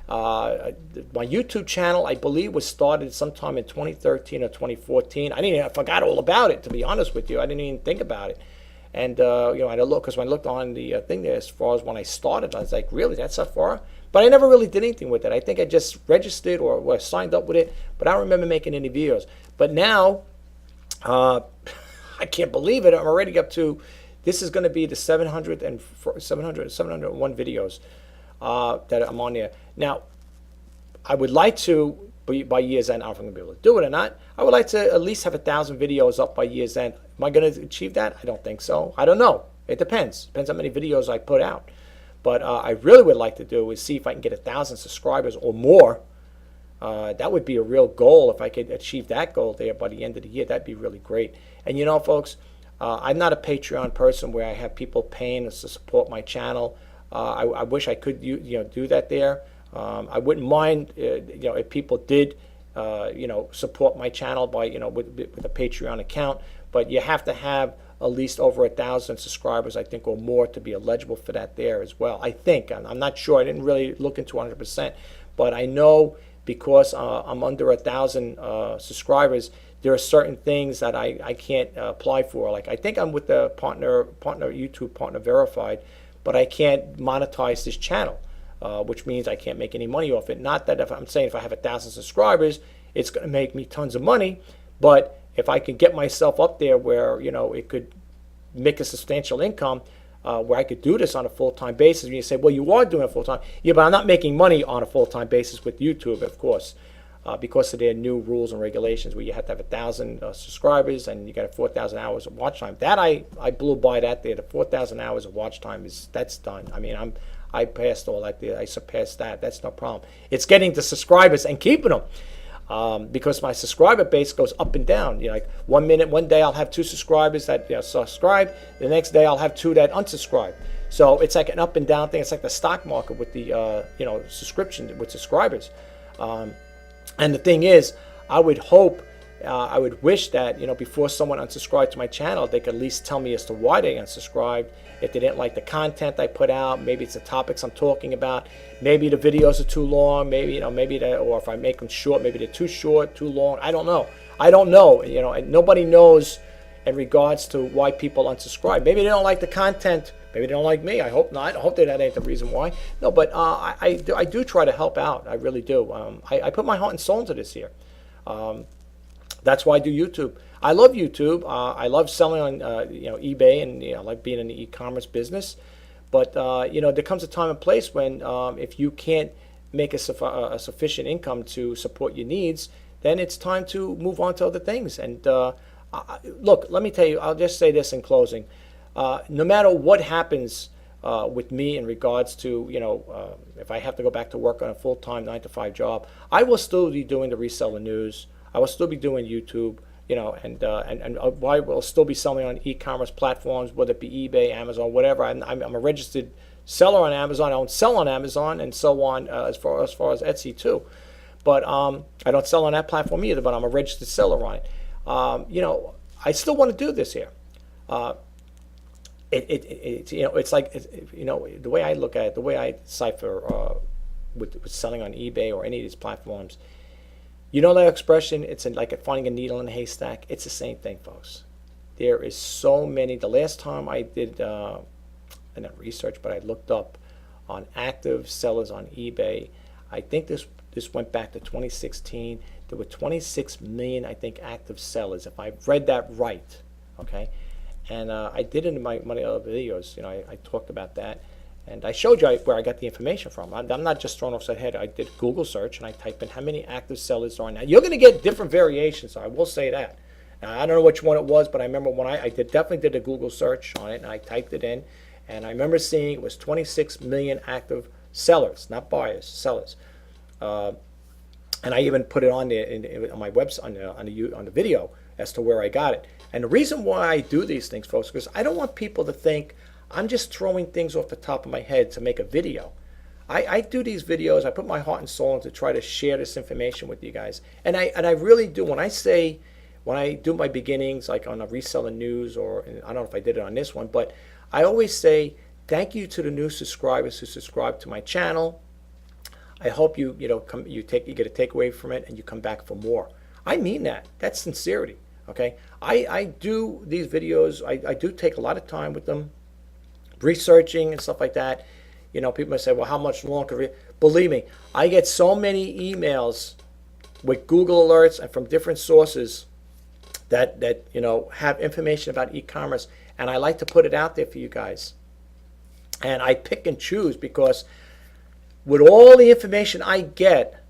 My YouTube channel, I believe, was started sometime in 2013 or 2014. I forgot all about it, to be honest with you. I didn't even think about it. And I look, because when I looked on the thing there, as far as when I started, I was like, really, that's so far? But I never really did anything with it. I think I just registered or signed up with it, but I don't remember making any videos. But now, I can't believe it. I'm already up to, this is going to be the 701 videos that I'm on there. Now, I would like to, by year's end, I don't know if I'm going to be able to do it or not. I would like to at least have 1,000 videos up by year's end. Am I going to achieve that? I don't think so. I don't know. It depends. Depends how many videos I put out. But I really would like to do is see if I can get 1,000 subscribers or more. That would be a real goal. If I could achieve that goal there by the end of the year, that'd be really great. And folks, I'm not a Patreon person where I have people paying to support my channel. I wish I could do that there. I wouldn't mind if people did support my channel by with a Patreon account, but you have to have at least over 1,000 subscribers, I think, or more to be eligible for that there as well. I think. I'm not sure. I didn't really look into 100%, but I know because I'm under 1,000 subscribers, there are certain things that I can't apply for. Like I think I'm with the YouTube partner verified, but I can't monetize this channel, which means I can't make any money off it. Not that I'm saying if I have 1,000 subscribers, it's going to make me tons of money, but if I can get myself up there where it could make a substantial income, where I could do this on a full-time basis. And you say, well, you are doing it full-time. Yeah, but I'm not making money on a full-time basis with YouTube, of course, because of their new rules and regulations where you have to have 1,000 subscribers and you got 4,000 hours of watch time. That I blew by that there. The 4,000 hours of watch time that's done. I mean, I passed all that there. I surpassed that. That's no problem. It's getting the subscribers and keeping them. Because my subscriber base goes up and down. Like one day I'll have 2 subscribers that subscribe. The next day I'll have 2 that unsubscribe. So it's like an up and down thing. It's like the stock market with the subscription with subscribers. And the thing is, I would wish that before someone unsubscribed to my channel, they could at least tell me as to why they unsubscribed. If they didn't like the content I put out, maybe it's the topics I'm talking about, maybe the videos are too long, maybe or if I make them short, maybe they're too short, too long. I don't know. And nobody knows in regards to why people unsubscribe. Maybe they don't like the content. Maybe they don't like me. I hope not. I hope that ain't the reason why. No, but I do try to help out. I really do. I put my heart and soul into this here. That's why I do YouTube. I love YouTube. I love selling on eBay, and I like being in the e-commerce business. But there comes a time and place when if you can't make a sufficient income to support your needs, then it's time to move on to other things. And look, let me tell you. I'll just say this in closing. no matter what happens with me in regards to, if I have to go back to work on a full-time 9 to 5 job, I will still be doing the reseller news. I will still be doing YouTube, and I will still be selling on e-commerce platforms, whether it be eBay, Amazon, whatever. I'm a registered seller on Amazon. I don't sell on Amazon and so on, as far as Etsy too. But I don't sell on that platform either, but I'm a registered seller on it. I still want to do this here. It's like, the way I look at it, the way I decipher with selling on eBay or any of these platforms, that expression, it's like finding a needle in a haystack. It's the same thing, folks. There is so many. The last time I did, not research, but I looked up on active sellers on eBay, I think this went back to 2016. There were 26 million, I think, active sellers, if I've read that right, okay? And I did it in my other videos. I talked about that. And I showed you where I got the information from. I'm not just throwing off the head. I did Google search, and I typed in how many active sellers are now. You're going to get different variations, so I will say that. Now, I don't know which one it was, but I remember when I definitely did a Google search on it, and I typed it in. And I remember seeing it was 26 million active sellers, not buyers, sellers. And I even put it on there on my website, on the video, as to where I got it. And the reason why I do these things, folks, because I don't want people to think I'm just throwing things off the top of my head to make a video. I do these videos. I put my heart and soul into try to share this information with you guys. And I really do. When I do my beginnings, like on a reseller news, or I don't know if I did it on this one, but I always say thank you to the new subscribers who subscribe to my channel. I hope you get a takeaway from it and you come back for more. I mean that. That's sincerity. Okay. I do these videos. I do take a lot of time with them, researching and stuff like that. People may say, well, how much longer? Believe me, I get so many emails with Google alerts and from different sources that have information about e-commerce, and I like to put it out there for you guys. And I pick and choose, because with all the information I get,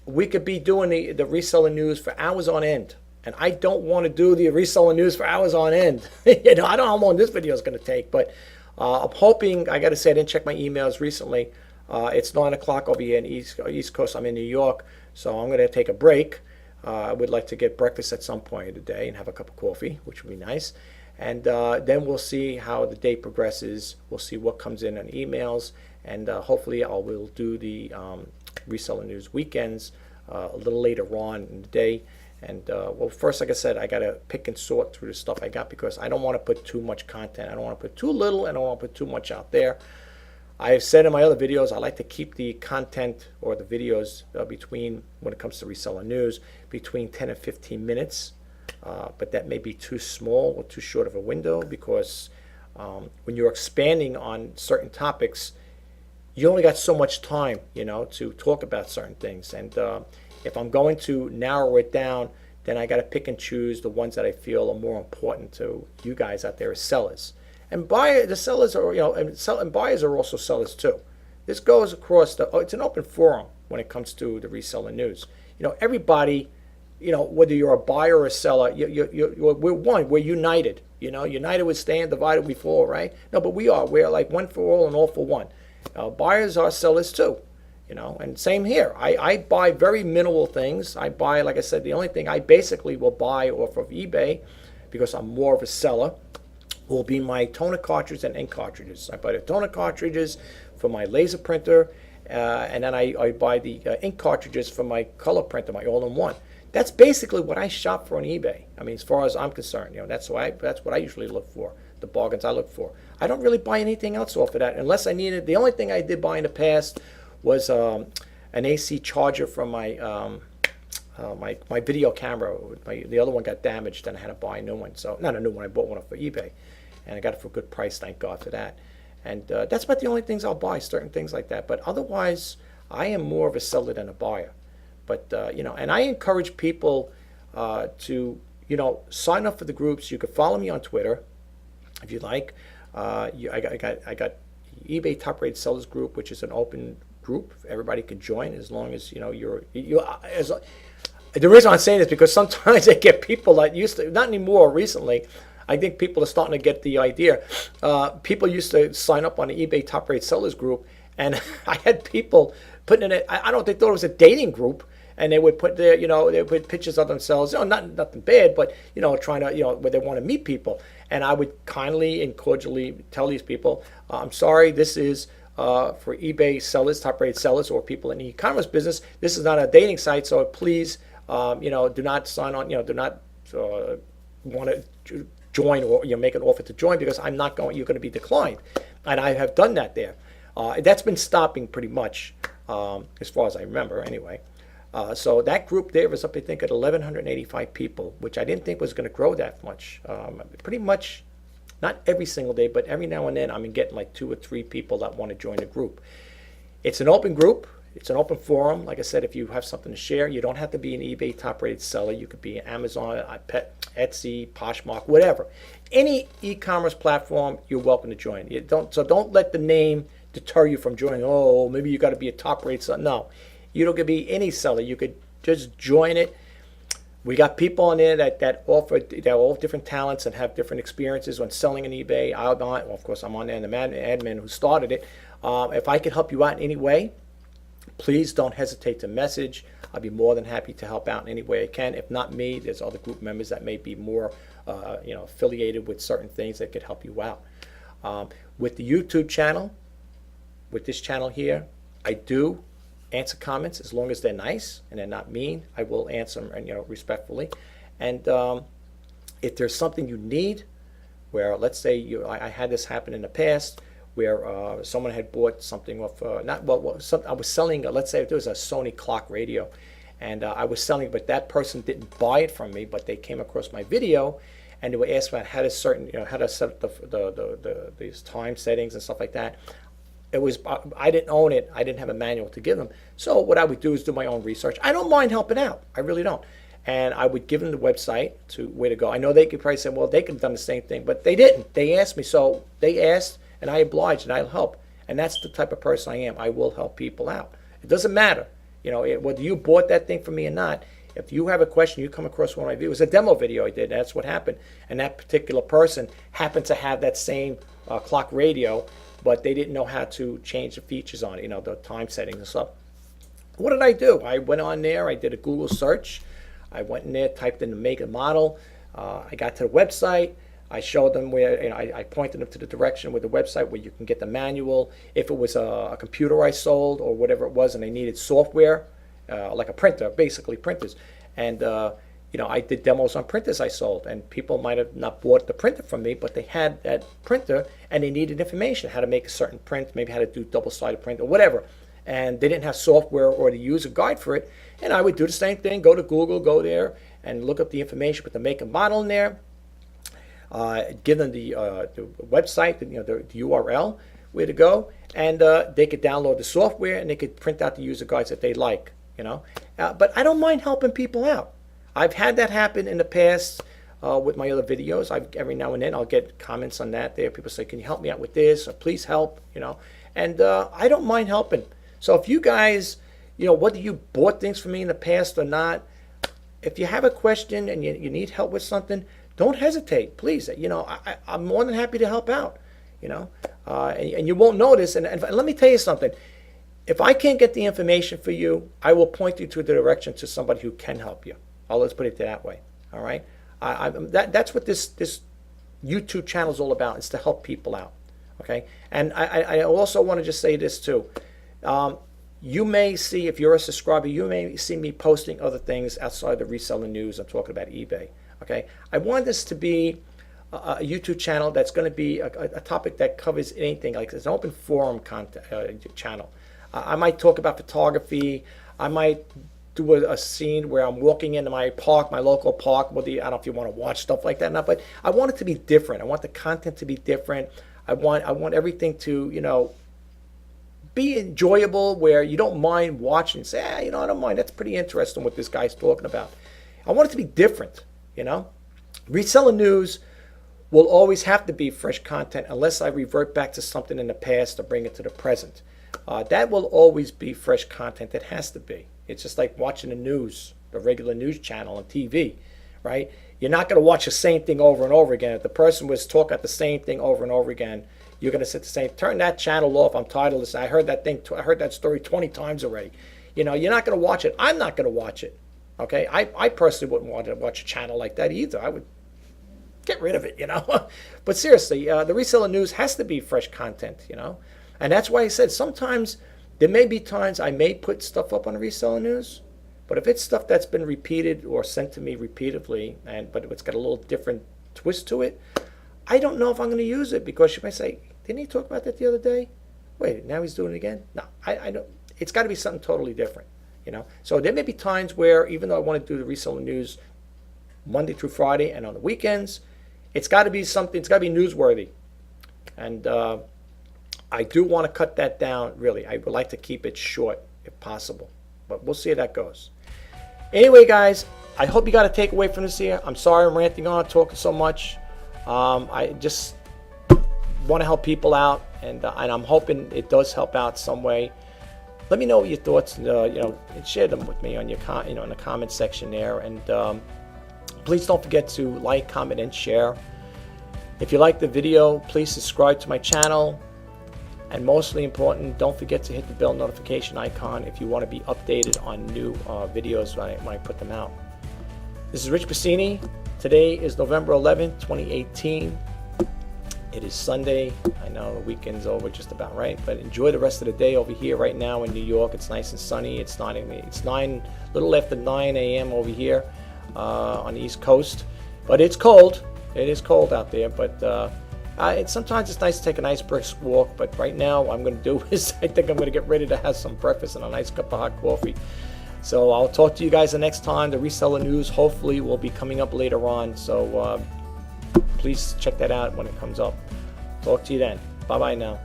we could be doing the reseller news for hours on end. And I don't want to do the reseller news for hours on end. I don't know how long this video is going to take, but I'm hoping, I got to say, I didn't check my emails recently. It's 9 o'clock over here in East Coast. I'm in New York, so I'm going to take a break. I would like to get breakfast at some point of the day and have a cup of coffee, which would be nice. And then we'll see how the day progresses. We'll see what comes in on emails. And hopefully I will do the reseller news weekends a little later on in the day. And well, first, like I said, I got to pick and sort through the stuff I got, because I don't want to put too much content. I don't want to put too little, and I don't want to put too much out there. I've said in my other videos, I like to keep the content or the videos between, when it comes to reseller news, between 10 and 15 minutes. But that may be too small or too short of a window, because when you're expanding on certain topics, you only got so much time, to talk about certain things. And if I'm going to narrow it down, then I got to pick and choose the ones that I feel are more important to you guys out there as sellers. And the sellers are, and buyers are also sellers too. This goes across it's an open forum when it comes to the reseller news. Everybody, whether you're a buyer or a seller, we're one. We're united. United we stand, divided we fall, right? No, but we are. We're like one for all and all for one. Buyers are sellers too. And same here. I buy very minimal things. I buy, like I said, the only thing I basically will buy off of eBay, because I'm more of a seller, will be my toner cartridges and ink cartridges. I buy the toner cartridges for my laser printer, and then I buy the ink cartridges for my color printer, my all-in-one. That's basically what I shop for on eBay. I mean, as far as I'm concerned, that's what I usually look for, the bargains I look for. I don't really buy anything else off of that unless I need it. The only thing I did buy in the past was an AC charger from my my video camera. The other one got damaged, and I had to buy a new one. So not a new one. I bought one off of eBay, and I got it for a good price. Thank God for that. And that's about the only things I'll buy, certain things like that. But otherwise, I am more of a seller than a buyer. But and I encourage people to sign up for the groups. You can follow me on Twitter if you'd like. I got eBay Top Rated Sellers group, which is an open group. Everybody can join as long as you're. The reason I'm saying this is because sometimes I get people that used to, not anymore recently. I think people are starting to get the idea. People used to sign up on the eBay Top Rate Sellers group, and I had people putting in it. I don't think they thought it was a dating group, and they would put their, they would put pictures of themselves. Nothing bad, but trying to, where they want to meet people. And I would kindly and cordially tell these people, I'm sorry, this is for eBay sellers, top rated sellers, or people in the e-commerce business. This is not a dating site, so please, do not sign on, do not want to join or make an offer to join, because I'm not going. You're going to be declined, and I have done that there. That's been stopping pretty much, as far as I remember, anyway. So that group there was up, I think, at 1,185 people, which I didn't think was going to grow that much. Pretty much, not every single day, but every now and then I'm getting like 2 or 3 people that want to join the group. It's an open group. It's an open forum. Like I said, if you have something to share, you don't have to be an eBay top-rated seller. You could be Amazon, Etsy, Poshmark, whatever. Any e-commerce platform, you're welcome to join. Don't let the name deter you from joining. Oh, maybe you got to be a top-rated seller. No. You don't get to be any seller. You could just join it. We got people on there that offer, they're all different talents and have different experiences on selling on eBay. Of course, I'm on there, and the admin who started it. If I can help you out in any way, please don't hesitate to message. I'll be more than happy to help out in any way I can. If not me, there's other group members that may be more, affiliated with certain things that could help you out. With the YouTube channel, with this channel here, I do answer comments as long as they're nice and they're not mean. I will answer them, respectfully. And if there's something you need, where let's say I had this happen in the past, where someone had bought something off, I was selling, let's say there was a Sony clock radio, and I was selling, but that person didn't buy it from me, but they came across my video, and they were asking about how to how to set these time settings and stuff like that. I didn't own it. I didn't have a manual to give them. So what I would do is do my own research. I don't mind helping out. I really don't. And I would give them the website to where to go. I know they could probably say, well, they could have done the same thing, but they didn't. They asked me. So they asked, and I obliged, and I'll help. And that's the type of person I am. I will help people out. It doesn't matter, whether you bought that thing from me or not. If you have a question, you come across one of my videos. It was a demo video I did. That's what happened. And that particular person happened to have that same clock radio, but they didn't know how to change the features on it, the time settings and stuff. What did I do? I went on there. I did a Google search. I went in there, typed in the make and model. I got to the website. I showed them where, I pointed them to the direction with the website where you can get the manual. If it was a computer I sold or whatever it was, and they needed software, like a printer, basically printers. And, I did demos on printers I sold, and people might have not bought the printer from me, but they had that printer and they needed information, how to make a certain print, maybe how to do double-sided print or whatever. And they didn't have software or the user guide for it. And I would do the same thing, go to Google, go there and look up the information, put the make and model in there, give them the website, the URL, where to go, and they could download the software and they could print out the user guides that they like, But I don't mind helping people out. I've had that happen in the past with my other videos. Every now and then I'll get comments on that there. People say, can you help me out with this? Or please help, And I don't mind helping. So if you guys, whether you bought things from me in the past or not, if you have a question and you need help with something, don't hesitate, please. I'm more than happy to help out, and you won't notice. And let me tell you something. If I can't get the information for you, I will point you to the direction to somebody who can help you. Let's put it that way. All right. That's what this YouTube channel is all about. It's to help people out. Okay. And I also want to just say this too. You may see, if you're a subscriber, you may see me posting other things outside the reselling news. I'm talking about eBay. Okay. I want this to be a YouTube channel that's going to be a topic that covers anything. Like it's an open forum channel. I might talk about photography. I might do a scene where I'm walking into my park, my local park. I don't know if you want to watch stuff like that or not, but I want it to be different. I want the content to be different. I want everything to, be enjoyable, where you don't mind watching and say, I don't mind. That's pretty interesting what this guy's talking about. I want it to be different, Reseller news will always have to be fresh content unless I revert back to something in the past to bring it to the present. That will always be fresh content. It has to be. It's just like watching the news, the regular news channel on TV, right? You're not going to watch the same thing over and over again. If the person was talking about the same thing over and over again, you're going to sit to say, turn that channel off. I'm tired of listening. I heard that story 20 times already. You know, you're not going to watch it. I'm not going to watch it. Okay, I personally wouldn't want to watch a channel like that either. I would get rid of it, you know. But seriously, the reseller news has to be fresh content, you know. And that's why I said sometimes there may be times I may put stuff up on the reseller news, but if it's stuff that's been repeated or sent to me repeatedly, but it's got a little different twist to it, I don't know if I'm going to use it, because you might say, didn't he talk about that the other day? Wait, now he's doing it again? No, I don't. It's got to be something totally different. You know, so there may be times where, even though I want to do the reseller news Monday through Friday and on the weekends, it's got to be something. It's got to be newsworthy, and I do want to cut that down. Really, I would like to keep it short if possible, but we'll see how that goes. Anyway, guys, I hope you got a takeaway from this here. I'm sorry I'm ranting on, talking so much. I just want to help people out, and I'm hoping it does help out some way. Let me know your thoughts, you know, and share them with me on your, in the comment section there. And please don't forget to like, comment, and share. If you like the video, please subscribe to my channel. And mostly important, don't forget to hit the bell notification icon if you want to be updated on new videos when I put them out. This is Rich Pasini. Today is November 11th, 2018. It is Sunday. I know the weekend's over just about, right? But enjoy the rest of the day over here right now in New York. It's nice and sunny. It's little after 9 a.m. over here on the East Coast. But it's cold. It is cold out there. But sometimes it's nice to take a nice brisk walk. But right now, what I'm going to do is I think I'm going to get ready to have some breakfast and a nice cup of hot coffee. So I'll talk to you guys the next time. The reseller news hopefully will be coming up later on. So please check that out when it comes up. Talk to you then. Bye-bye now.